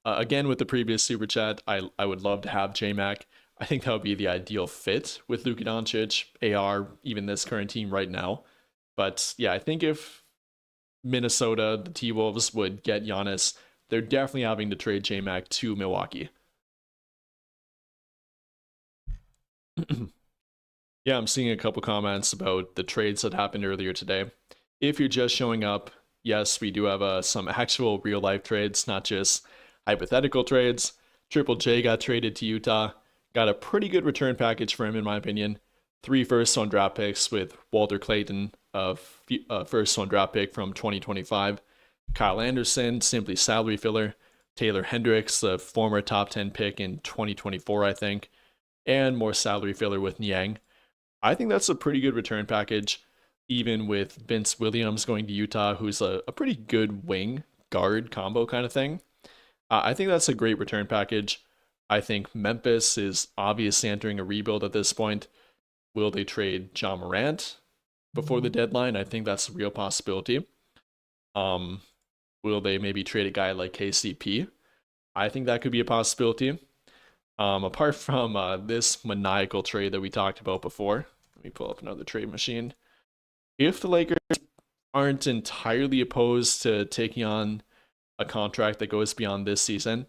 Again, with the previous super chat, I would love to have J-Mac. I think that would be the ideal fit with Luka Doncic, AR, even this current team right now. But yeah, I think if Minnesota, the T-Wolves, would get Giannis, they're definitely having to trade J-Mac to Milwaukee. Yeah, I'm seeing a couple comments about the trades that happened earlier today. If you're just showing up, yes, we do have some actual real life trades, not just hypothetical trades. Triple J got traded to Utah, got a pretty good return package for him, in my opinion. 3 first-round draft picks with Walter Clayton, a first-round draft pick from 2025. Kyle Anderson, simply salary filler. Taylor Hendricks, a former top 10 pick in 2024, I think. And more salary filler with Niang. I think that's a pretty good return package, even with Vince Williams going to Utah, who's a pretty good wing guard combo kind of thing. I think that's a great return package. I think Memphis is obviously entering a rebuild at this point. Will they trade Ja Morant before the deadline? I think that's a real possibility. Will they maybe trade a guy like KCP? I think that could be a possibility. Apart from this maniacal trade that we talked about before, let me pull up another trade machine. If the Lakers aren't entirely opposed to taking on a contract that goes beyond this season,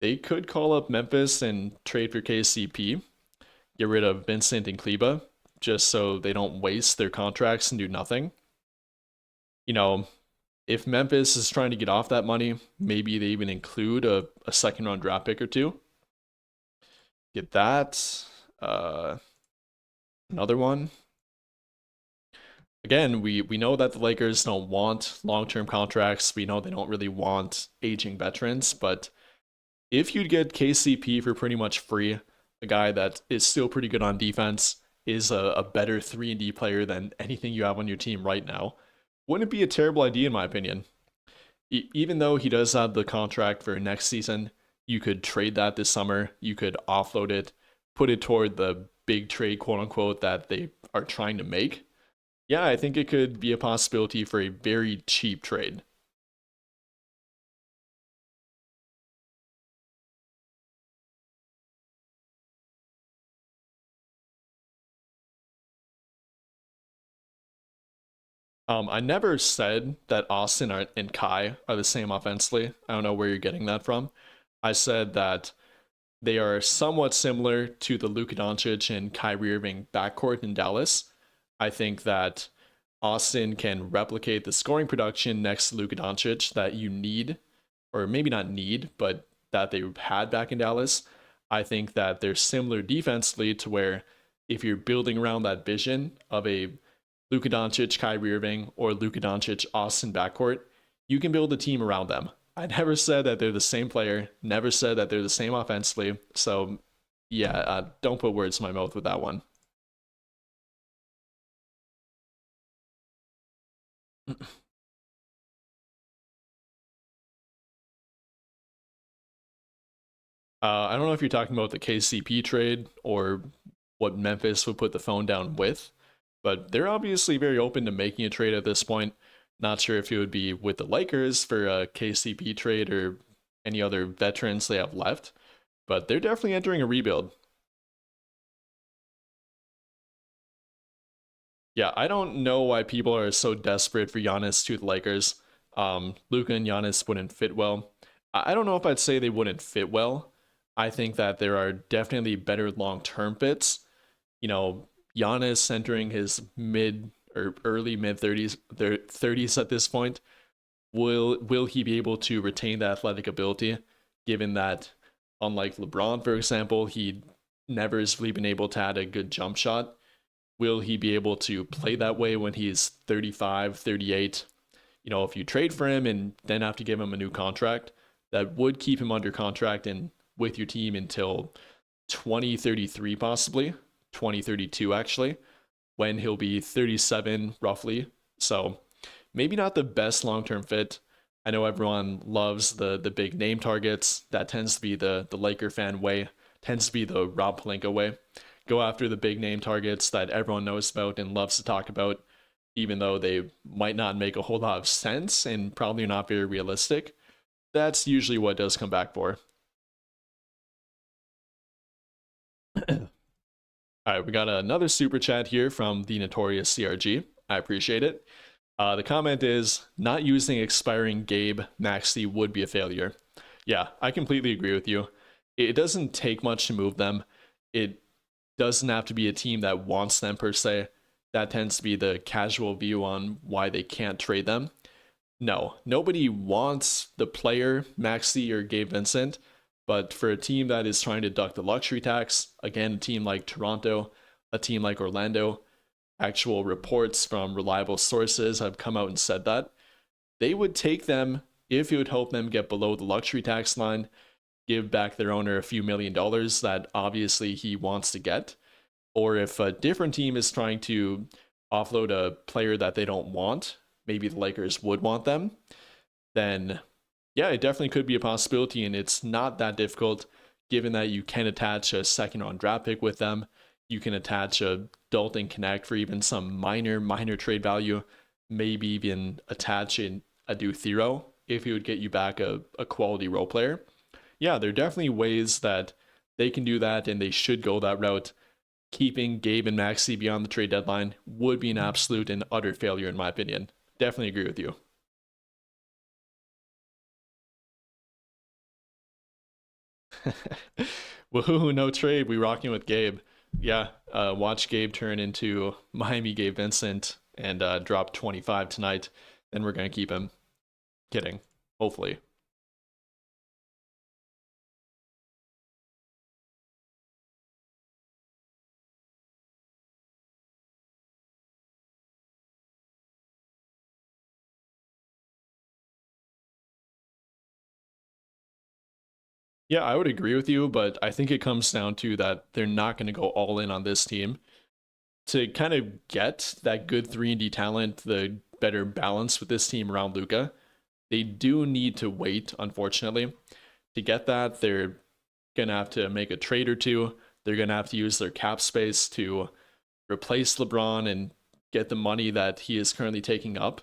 they could call up Memphis and trade for KCP, get rid of Vincent and Kleba, just so they don't waste their contracts and do nothing. You know, if Memphis is trying to get off that money, maybe they even include a second round draft pick or two. Get that. Another one. Again, we know that the Lakers don't want long-term contracts. We know they don't really want aging veterans, but if you'd get KCP for pretty much free, a guy that is still pretty good on defense, is a better 3-and-D player than anything you have on your team right now, wouldn't it be a terrible idea in my opinion? Even though he does have the contract for next season, you could trade that this summer, you could offload it, put it toward the big trade, quote unquote, that they are trying to make. Yeah, I think it could be a possibility for a very cheap trade. I never said that Austin and Kai are the same offensively. I don't know where you're getting that from. I said that they are somewhat similar to the Luka Doncic and Kyrie Irving backcourt in Dallas. I think that Austin can replicate the scoring production next to Luka Doncic that you need, or maybe not need, but that they had back in Dallas. I think that they're similar defensively to where if you're building around that vision of a Luka Doncic, Kyrie Irving, or Luka Doncic, Austin backcourt, you can build a team around them. I never said that they're the same player, never said that they're the same offensively. So, yeah, don't put words in my mouth with that one. I don't know if you're talking about the KCP trade or what Memphis would put the phone down with, but they're obviously very open to making a trade at this point. Not sure if it would be with the Lakers for a KCP trade or any other veterans they have left, but they're definitely entering a rebuild. Yeah, I don't know why people are so desperate for Giannis to the Lakers. Luka and Giannis wouldn't fit well. I don't know if I'd say they wouldn't fit well. I think that there are definitely better long-term fits. You know, Giannis entering his mid or early mid 30s, 30s at this point. Will he be able to retain the athletic ability, given that unlike LeBron, for example, he never has really been able to add a good jump shot? Will he be able to play that way when he's 35, 38? You know, if you trade for him and then have to give him a new contract, that would keep him under contract and with your team until 2033, possibly 2032, actually, when he'll be 37 roughly. So maybe not the best long-term fit. I know everyone loves the big name targets. That tends to be the Laker fan way, tends to be the Rob Pelinka way. Go after the big name targets that everyone knows about and loves to talk about. even though they might not make a whole lot of sense and probably not very realistic. That's usually what does come back for. All right, we got another super chat here from the notorious CRG. I appreciate it. The comment is, not using expiring Gabe Maxey would be a failure. Yeah, I completely agree with you. It doesn't take much to move them. It doesn't have to be a team that wants them per se. That tends to be the casual view on why they can't trade them. No, nobody wants the player, Maxey or Gabe Vincent, but for a team that is trying to deduct the luxury tax, again, a team like Toronto, a team like Orlando, actual reports from reliable sources have come out and said that they would take them if it would help them get below the luxury tax line, give back their owner a few $1 million that obviously he wants to get, or if a different team is trying to offload a player that they don't want, maybe the Lakers would want them, then yeah, it definitely could be a possibility, and it's not that difficult given that you can attach a second round draft pick with them. You can attach a Dalton Connect for even some minor trade value, maybe even attach in a Adu Thero if it would get you back a quality role player. Yeah, there are definitely ways that they can do that, and they should go that route. Keeping Gabe and Maxey beyond the trade deadline would be an absolute and utter failure in my opinion. Definitely agree with you. Woohoo, no trade. We rocking with Gabe. Yeah, watch Gabe turn into Miami Gabe Vincent and drop 25 tonight. Then we're going to keep him. Kidding. Hopefully. Yeah, I would agree with you, but I think it comes down to that they're not going to go all in on this team. To kind of get that good 3-and-D talent, the better balance with this team around Luka, they do need to wait, unfortunately. To get that, they're going to have to make a trade or two. They're going to have to use their cap space to replace LeBron and get the money that he is currently taking up.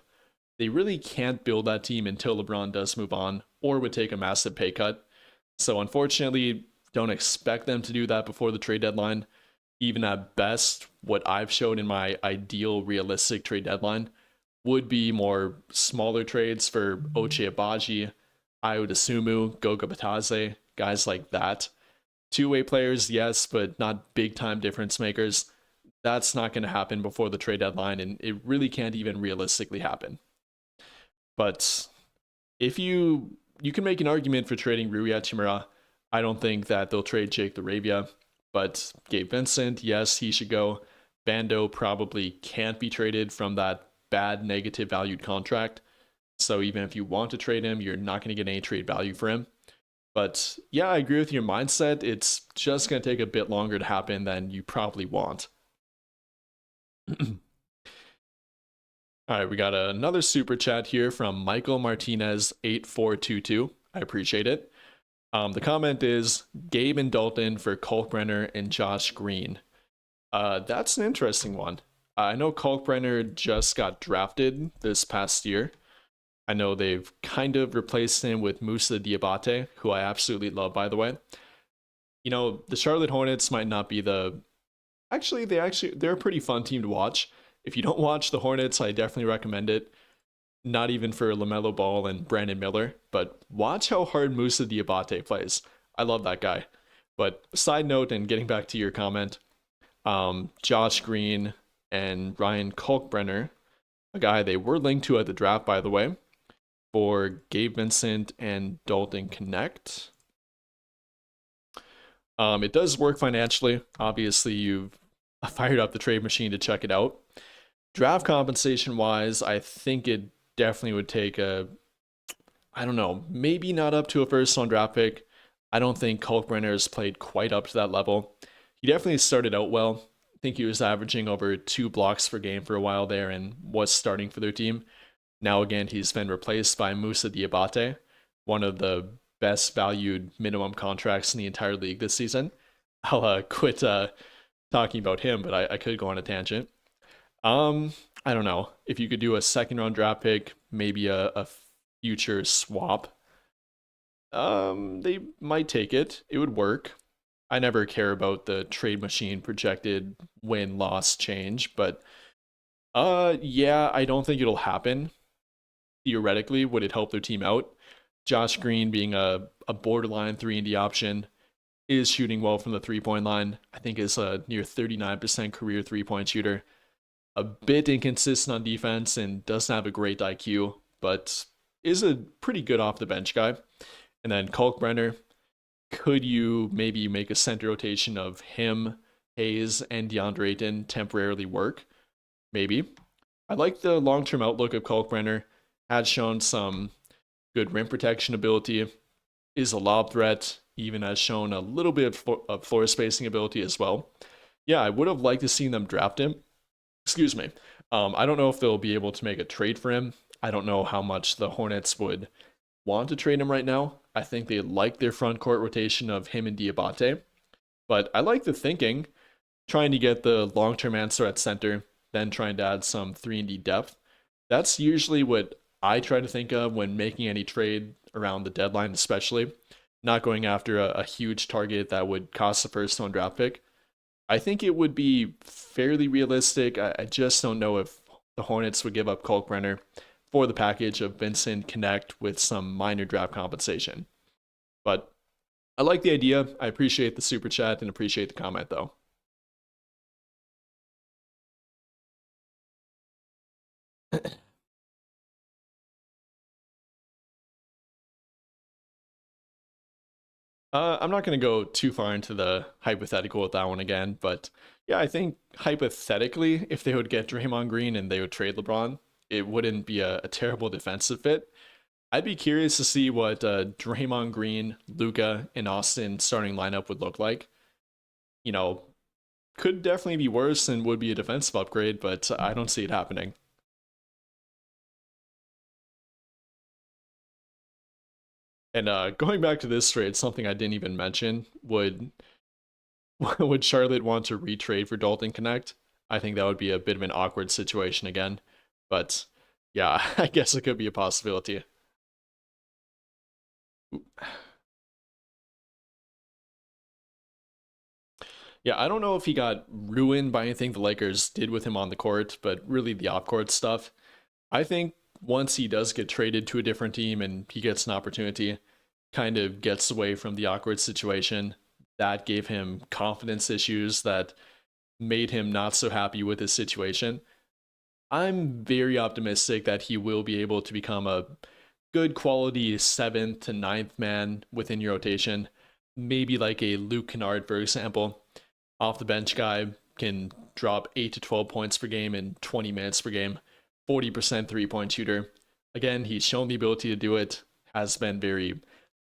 They really can't build that team until LeBron does move on or would take a massive pay cut. So unfortunately, don't expect them to do that before the trade deadline. Even at best, what I've shown in my ideal realistic trade deadline would be more smaller trades for Ochai Agbaji, Ayo Dosunmu, Goga Batadze, guys like that. Two-way players, yes, but not big-time difference makers. That's not going to happen before the trade deadline, and it really can't even realistically happen. But if you can make an argument for trading Rui Hachimura, I don't think that they'll trade Jake LaRavia, but Gabe Vincent, yes, he should go. Bando probably can't be traded from that bad negative valued contract. So even if you want to trade him, you're not going to get any trade value for him. But yeah, I agree with your mindset. It's just going to take a bit longer to happen than you probably want. All right, we got another super chat here from Michael Martinez 8422. I appreciate it. The comment is Gabe and Dalton for Kalkbrenner and Josh Green. That's an interesting one. I know Kalkbrenner just got drafted this past year. I know they've kind of replaced him with Moussa Diabate, who I absolutely love, by the way. You know, the Charlotte Hornets might not be the... they're a pretty fun team to watch. If you don't watch the Hornets, I definitely recommend it. Not even for LaMelo Ball and Brandon Miller, but watch how hard Moussa Diabate plays. I love that guy. But side note, and getting back to your comment, Josh Green and Ryan Kalkbrenner, a guy they were linked to at the draft, by the way, for Gabe Vincent and Dalton Connect. It does work financially. Obviously, you've fired up the trade machine to check it out. Draft compensation wise, I think it definitely would take I don't know, maybe not up to a first round draft pick. I don't think Kalkbrenner has played quite up to that level. He definitely started out well. I think he was averaging over 2 blocks per game for a while there and was starting for their team. Now again, he's been replaced by Moussa Diabate, one of the best valued minimum contracts in the entire league this season. I'll quit talking about him, but I could go on a tangent. Um, I don't know. If you could do a second round draft pick, maybe a future swap, they might take it. It would work. I never care about the trade machine projected win loss change, but yeah, I don't think it'll happen. Theoretically, would it help their team out? Josh Green being a borderline 3-and-D option is shooting well from the 3-point line. I think is a near 39% career 3-point shooter. A bit inconsistent on defense and doesn't have a great IQ, but is a pretty good off the bench guy. And then Kalkbrenner, could you maybe make a center rotation of him, Hayes, and Deandre Ayton temporarily work? Maybe. I like the long term outlook of Kalkbrenner. Has shown some good rim protection ability, is a lob threat, even has shown a little bit of floor spacing ability as well. Yeah, I would have liked to see them draft him. Excuse me. I don't know if they'll be able to make a trade for him. I don't know how much the Hornets would want to trade him right now. I think they like their front court rotation of him and Diabate. But I like the thinking, trying to get the long-term answer at center, then trying to add some 3-and-D depth. That's usually what I try to think of when making any trade around the deadline, especially. Not going after a huge target that would cost the first round draft pick. I think it would be fairly realistic. I just don't know if the Hornets would give up Kalkbrenner for the package of Vincent Connect with some minor draft compensation. But I like the idea. I appreciate the super chat and appreciate the comment, though. I'm not going to go too far into the hypothetical with that one again, but yeah, I think hypothetically, if they would get Draymond Green and they would trade LeBron, it wouldn't be a terrible defensive fit. I'd be curious to see what Draymond Green, Luca, and Austin starting lineup would look like. You know, could definitely be worse and would be a defensive upgrade, but I don't see it happening. And going back to this trade, something I didn't even mention would would Charlotte want to retrade for Dalton Connect? I think that would be a bit of an awkward situation again. But yeah, I guess it could be a possibility. Yeah, I don't know if he got ruined by anything the Lakers did with him on the court, but really the off court stuff. I think once he does get traded to a different team and he gets an opportunity, kind of gets away from the awkward situation, that gave him confidence issues that made him not so happy with his situation. I'm very optimistic that he will be able to become a good quality seventh to ninth man within your rotation. Maybe like a Luke Kennard, for example. Off the bench guy can drop 8 to 12 points per game in 20 minutes per game, 40% 3-point shooter. Again, he's shown the ability to do it, has been very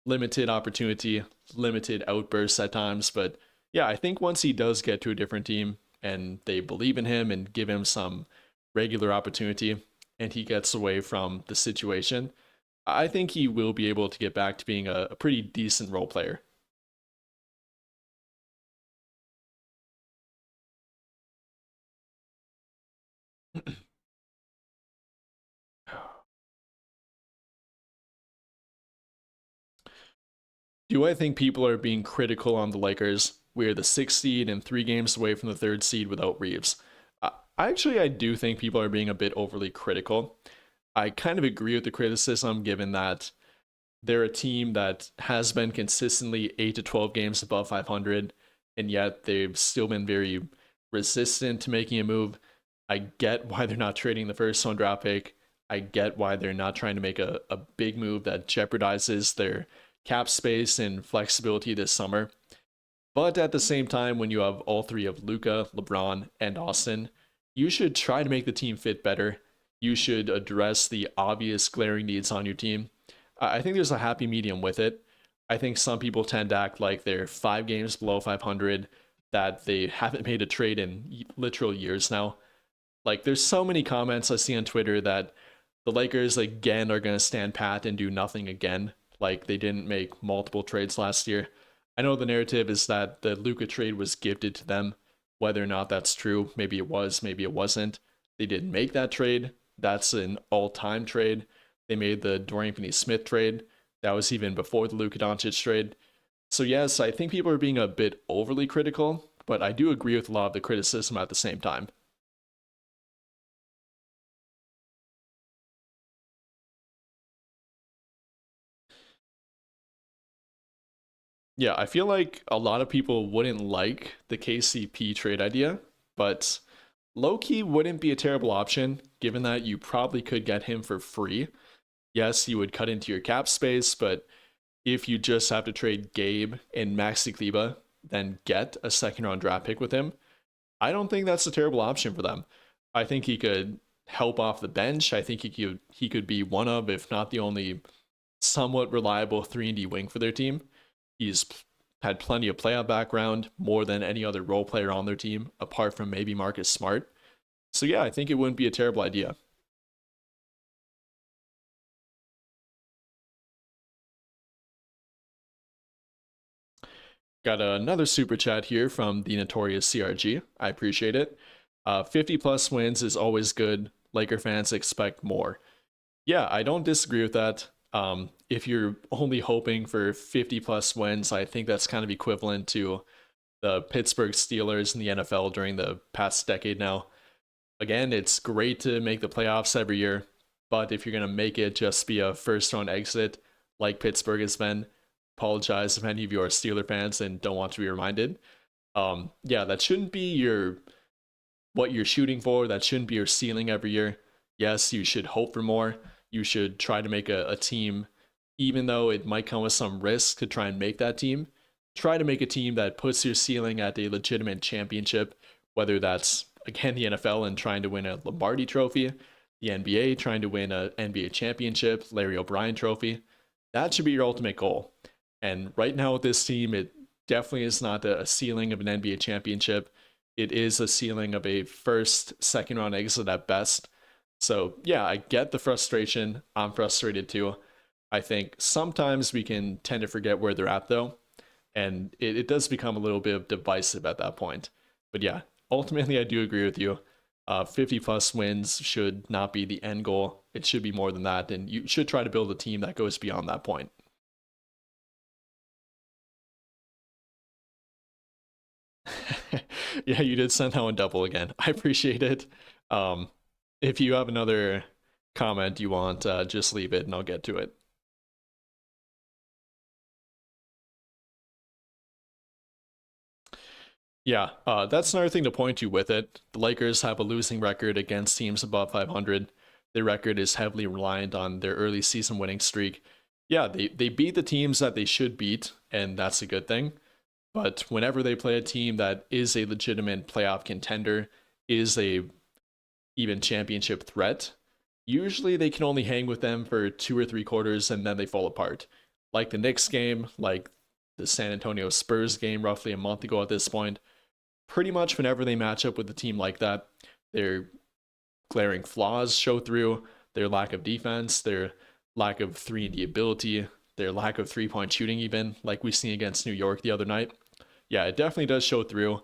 limited opportunity, limited outbursts at times. But yeah, I think once he does get to a different team and they believe in him and give him some regular opportunity and he gets away from the situation, I think he will be able to get back to being a pretty decent role player. Do I think people are being critical on the Lakers? We're the sixth seed and 3 games away from the third seed without Reeves. I do think people are being a bit overly critical. I kind of agree with the criticism given that they're a team that has been consistently 8 to 12 games above 500, and yet they've still been very resistant to making a move. I get why they're not trading the first round draft pick. I get why they're not trying to make a big move that jeopardizes their cap space and flexibility this summer. But at the same time, when you have all three of Luca, LeBron, and Austin, you should try to make the team fit better. You should address the obvious glaring needs on your team. I think there's a happy medium with it. I think some people tend to act like they're 5 games below 500, that they haven't made a trade in literal years now. Like, there's so many comments I see on Twitter that the Lakers again are going to stand pat and do nothing again. Like, they didn't make multiple trades last year. I know the narrative is that the Luka trade was gifted to them. Whether or not that's true, maybe it was, maybe it wasn't. They didn't make that trade. That's an all-time trade. They made the Dorian Finney-Smith trade. That was even before the Luka Doncic trade. So yes, I think people are being a bit overly critical, but I do agree with a lot of the criticism at the same time. Yeah, I feel like a lot of people wouldn't like the KCP trade idea, but low key wouldn't be a terrible option given that you probably could get him for free. Yes, you would cut into your cap space, but if you just have to trade Gabe and Maxi Kleber, then get a second round draft pick with him, I don't think that's a terrible option for them. I think he could help off the bench. I think he could be one of, if not the only, somewhat reliable 3-and-D wing for their team. He's had plenty of playoff background, more than any other role player on their team, apart from maybe Marcus Smart. So yeah, I think it wouldn't be a terrible idea. Got another super chat here from the notorious CRG. I appreciate it. 50 plus wins is always good. Laker fans expect more. Yeah, I don't disagree with that. If you're only hoping for 50 plus wins, I think that's kind of equivalent to the Pittsburgh Steelers in the NFL during the past decade now. Again, it's great to make the playoffs every year, but if you're going to make it just be a first round exit like Pittsburgh has been, apologize if any of you are Steeler fans and don't want to be reminded. Yeah, that shouldn't be your what you're shooting for. That shouldn't be your ceiling every year. Yes, you should hope for more. You should try to make a team, even though it might come with some risk to try and make that team. Try to make a team that puts your ceiling at a legitimate championship, whether that's, again, the NFL and trying to win a Lombardi trophy, the NBA trying to win an NBA championship, Larry O'Brien trophy. That should be your ultimate goal. And right now with this team, it definitely is not a ceiling of an NBA championship. It is a ceiling of a first, second round exit at best. So yeah, I get the frustration. I'm frustrated too. I think sometimes we can tend to forget where they're at though. And it does become a little bit of divisive at that point. But yeah, ultimately I do agree with you. 50 plus wins should not be the end goal. It should be more than that. And you should try to build a team that goes beyond that point. Yeah, you did send that one double again. I appreciate it. Um, if you have another comment you want, just leave it and I'll get to it. Yeah, that's another thing to point to with it. The Lakers have a losing record against teams above 500. Their record is heavily reliant on their early season winning streak. Yeah, they beat the teams that they should beat, and that's a good thing. But whenever they play a team that is a legitimate playoff contender, is a even championship threat, usually they can only hang with them for 2 or 3 quarters and then they fall apart. Like the Knicks game, like the San Antonio Spurs game roughly a month ago at this point. Pretty much whenever they match up with a team like that, their glaring flaws show through, their lack of defense, their lack of 3-and-D ability, their lack of three-point shooting even, like we seen against New York the other night. Yeah, it definitely does show through.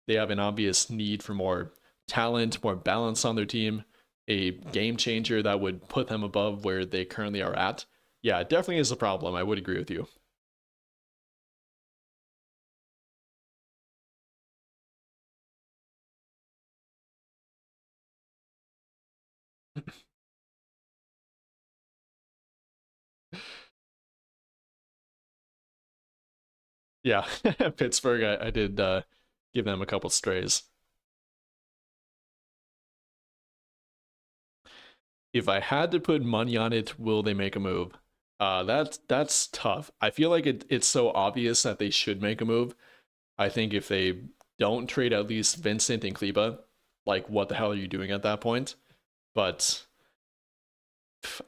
They have an obvious need for more talent, more balance on their team, a game changer that would put them above where they currently are at. Yeah, it definitely is a problem. I would agree with you. Yeah, Pittsburgh, I did give them a couple strays. If I had to put money on it, will they make a move? That's tough. I feel like it's so obvious that they should make a move. I think if they don't trade at least Vincent and Kleba, like what the hell are you doing at that point? But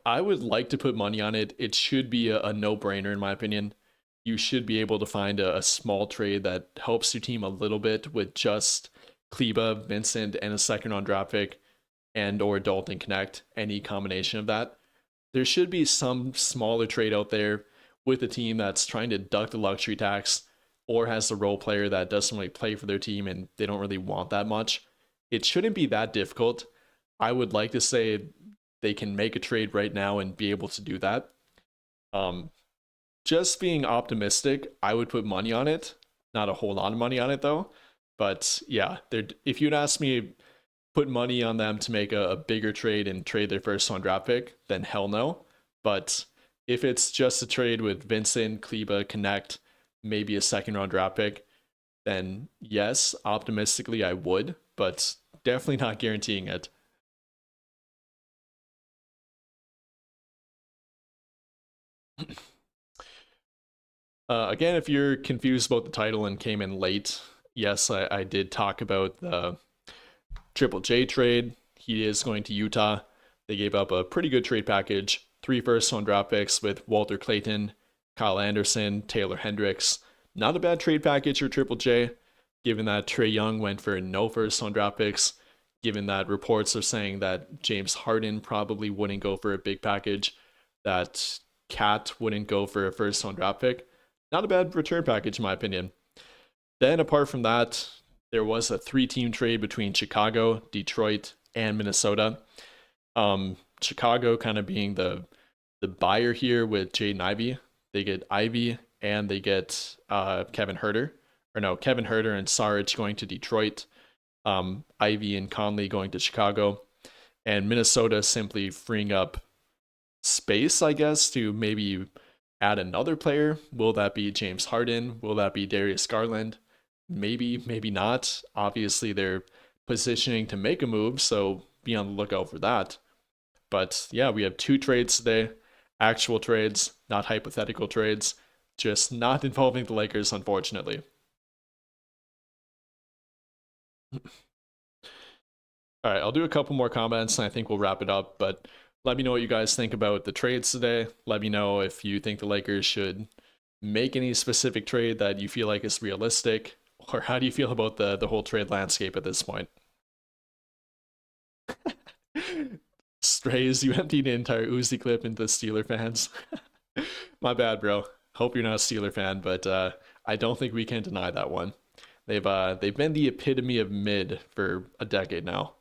I would like to put money on it. It should be a no-brainer in my opinion. You should be able to find a small trade that helps your team a little bit with just Kleba, Vincent, and a second round draft pick and or Dalton Connect, any combination of that. There should be some smaller trade out there with a team that's trying to duck the luxury tax or has a role player that doesn't really play for their team and they don't really want that much. It shouldn't be that difficult. I would like to say they can make a trade right now and be able to do that. Um, just being optimistic, I would put money on it. Not a whole lot of money on it though. But yeah, if you'd ask me, put money on them to make a bigger trade and trade their first round draft pick, then hell no. But if it's just a trade with Vincent, Kleba, Connect, maybe a second round draft pick, then yes, optimistically I would, but definitely not guaranteeing it. Again, if you're confused about the title and came in late, yes, I did talk about the Triple J trade. He is going to Utah. They gave up a pretty good trade package, 3 first round draft picks with Walter Clayton, Kyle Anderson, Taylor Hendricks. Not a bad trade package for Triple J, given that Trae Young went for no first round draft picks, given that reports are saying that James Harden probably wouldn't go for a big package, that Cat wouldn't go for a first round draft pick. Not a bad return package, in my opinion. Then, apart from that, there was a 3-team trade between Chicago, Detroit, and Minnesota. Chicago kind of being the buyer here with Jaden Ivey. They get Ivey and they get Kevin Huerter. Or no, Kevin Huerter and Saric going to Detroit. Ivey and Conley going to Chicago. And Minnesota simply freeing up space, I guess, to maybe add another player. Will that be James Harden? Will that be Darius Garland? Maybe, maybe not. Obviously, they're positioning to make a move, so be on the lookout for that. But yeah, we have 2 trades today. Actual trades, not hypothetical trades. Just not involving the Lakers, unfortunately. All right, I'll do a couple more comments and I think we'll wrap it up. But let me know what you guys think about the trades today. Let me know if you think the Lakers should make any specific trade that you feel like is realistic, or how do you feel about the whole trade landscape at this point? Strays, you emptied an entire Uzi clip into Steeler fans. My bad, bro. Hope you're not a Steeler fan, but I don't think we can deny that one. They've been the epitome of mid for a decade now.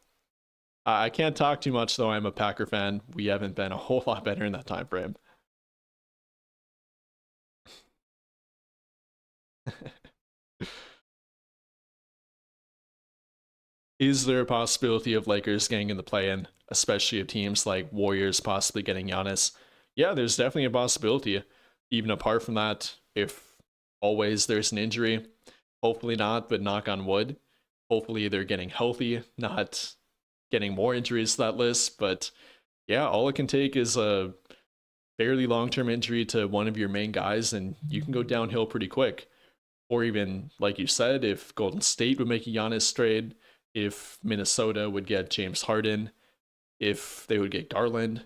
I can't talk too much though. I'm a Packer fan. We haven't been a whole lot better in that time frame. Is there a possibility of Lakers getting in the play-in, especially of teams like Warriors possibly getting Giannis? Yeah, there's definitely a possibility. Even apart from that, if always there's an injury, hopefully not, but knock on wood. Hopefully they're getting healthy, not getting more injuries to that list. But yeah, all it can take is a fairly long-term injury to one of your main guys, and you can go downhill pretty quick. Or even, like you said, if Golden State would make a Giannis trade, if Minnesota would get James Harden, if they would get Garland,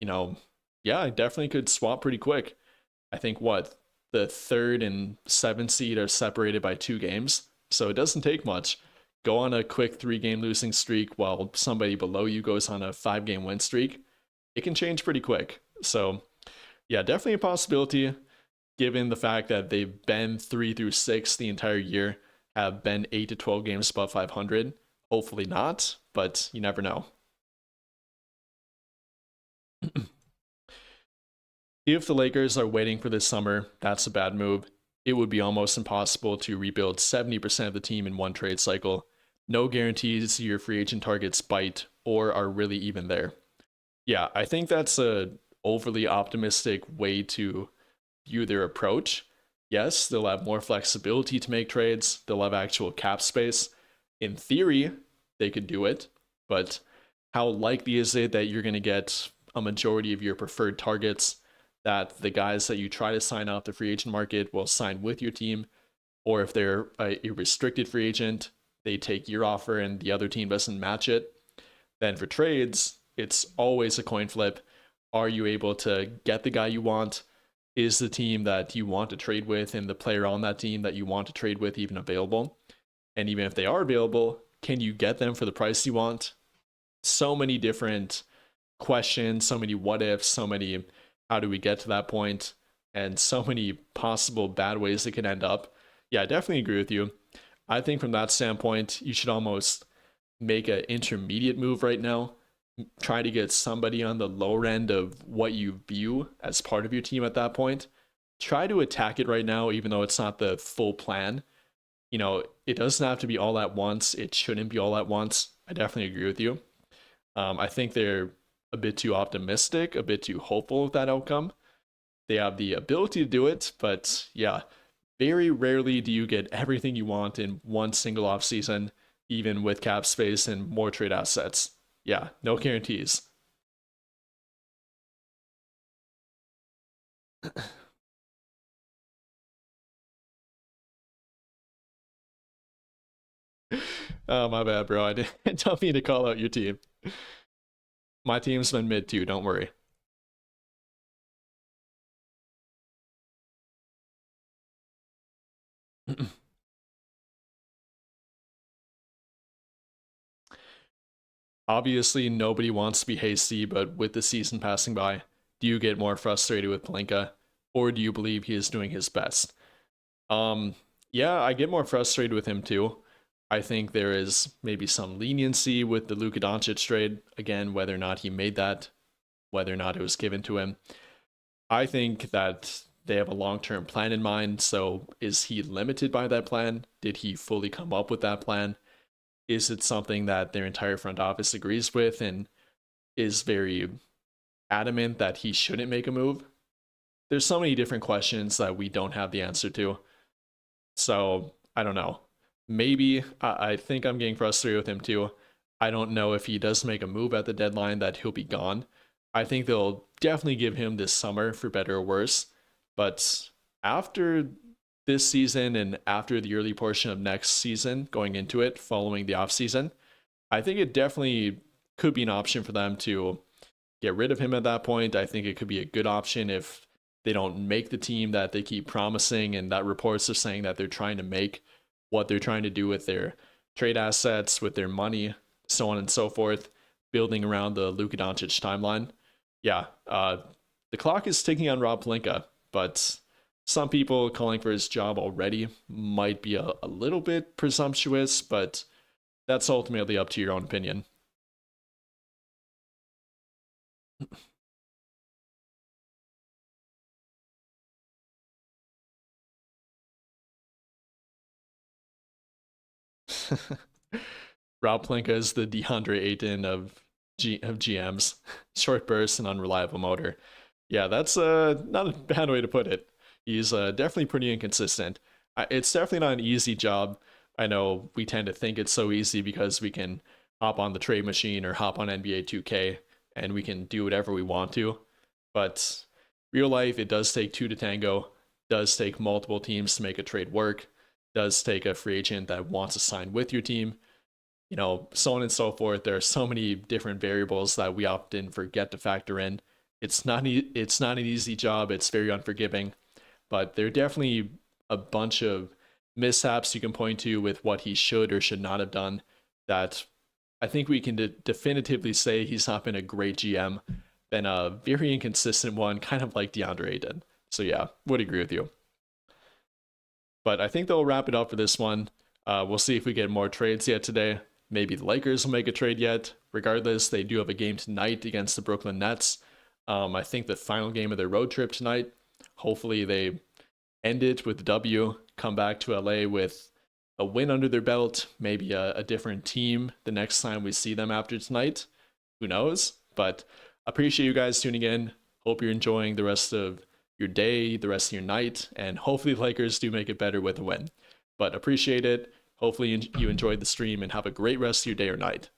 yeah, I definitely could swap pretty quick. I think the 3rd and 7th seed are separated by 2 games, so it doesn't take much. Go on a quick 3-game losing streak while somebody below you goes on a 5-game win streak. It can change pretty quick. So yeah, definitely a possibility, given the fact that they've been 3 through 6 the entire year, have been 8 to 12 games above 500. Hopefully not, but you never know. If the Lakers are waiting for this summer, that's a bad move. It would be almost impossible to rebuild 70% of the team in one trade cycle. No guarantees your free agent targets bite or are really even there. Yeah, I think that's a overly optimistic way to view their approach. Yes, they'll have more flexibility to make trades. They'll have actual cap space. In theory, they could do it, but how likely is it that you're going to get a majority of your preferred targets, that the guys that you try to sign off the free agent market will sign with your team, or if they're a restricted free agent, they take your offer and the other team doesn't match it? Then for trades, it's always a coin flip. Are you able to get the guy you want? Is the team that you want to trade with and the player on that team that you want to trade with even available? And even if they are available, can you get them for the price you want? So many different questions, so many what ifs, so many how do we get to that point, and so many possible bad ways it can end up. Yeah, I definitely agree with you. I think from that standpoint, you should almost make an intermediate move right now. try to get somebody on the lower end of what you view as part of your team at that point. Try to attack it right now, even though it's not the full plan. It doesn't have to be all at once. It shouldn't be all at once. I definitely agree with you. I think they're a bit too optimistic, a bit too hopeful of that outcome. They have the ability to do it, but yeah, very rarely do you get everything you want in one single offseason, even with cap space and more trade assets. Yeah, no guarantees. Oh, my bad, bro. I don't mean to call out your team. My team's been mid too, don't worry. Obviously, nobody wants to be hasty, but with the season passing by, do you get more frustrated with Pelinka, or do you believe he is doing his best? Um, yeah, I get more frustrated with him too. I think there is maybe some leniency with the Luka Doncic trade. Again, whether or not he made that, whether or not it was given to him. I think that they have a long-term plan in mind. So is he limited by that plan? Did he fully come up with that plan? Is it something that their entire front office agrees with and is very adamant that he shouldn't make a move? There's so many different questions that we don't have the answer to. So I don't know. Maybe I think I'm getting frustrated with him too. I don't know if he does make a move at the deadline that he'll be gone. I think they'll definitely give him this summer for better or worse. But after this season and after the early portion of next season, going into it, following the offseason, I think it definitely could be an option for them to get rid of him at that point. I think it could be a good option if they don't make the team that they keep promising and that reports are saying that they're trying to make, what they're trying to do with their trade assets, with their money, so on and so forth, building around the Luka Doncic timeline. Yeah, the clock is ticking on Rob Pelinka, but some people calling for his job already might be a little bit presumptuous, but that's ultimately up to your own opinion. Rob Pelinka is the Deandre Ayton of GMs. Short bursts and unreliable motor. Yeah, that's not a bad way to put it. He's definitely pretty inconsistent. It's definitely not an easy job. I know we tend to think it's so easy because we can hop on the trade machine or hop on NBA 2K and we can do whatever we want to. But real life, it does take two to tango. Does take multiple teams to make a trade work. Does take a free agent that wants to sign with your team, so on and so forth. There are so many different variables that we often forget to factor in. It's not an easy job. It's very unforgiving, but there are definitely a bunch of mishaps you can point to with what he should or should not have done that I think we can definitively say he's not been a great GM, been a very inconsistent one, kind of like DeAndre Ayton. So yeah, would agree with you. But I think they'll wrap it up for this one. We'll see if we get more trades yet today. Maybe the Lakers will make a trade yet. Regardless, they do have a game tonight against the Brooklyn Nets. I think the final game of their road trip tonight. Hopefully they end it with a W, come back to LA with a win under their belt, maybe a different team the next time we see them after tonight. Who knows? But appreciate you guys tuning in. Hope you're enjoying the rest of your day, the rest of your night, and hopefully the Lakers do make it better with a win. But appreciate it. Hopefully you enjoyed the stream and have a great rest of your day or night.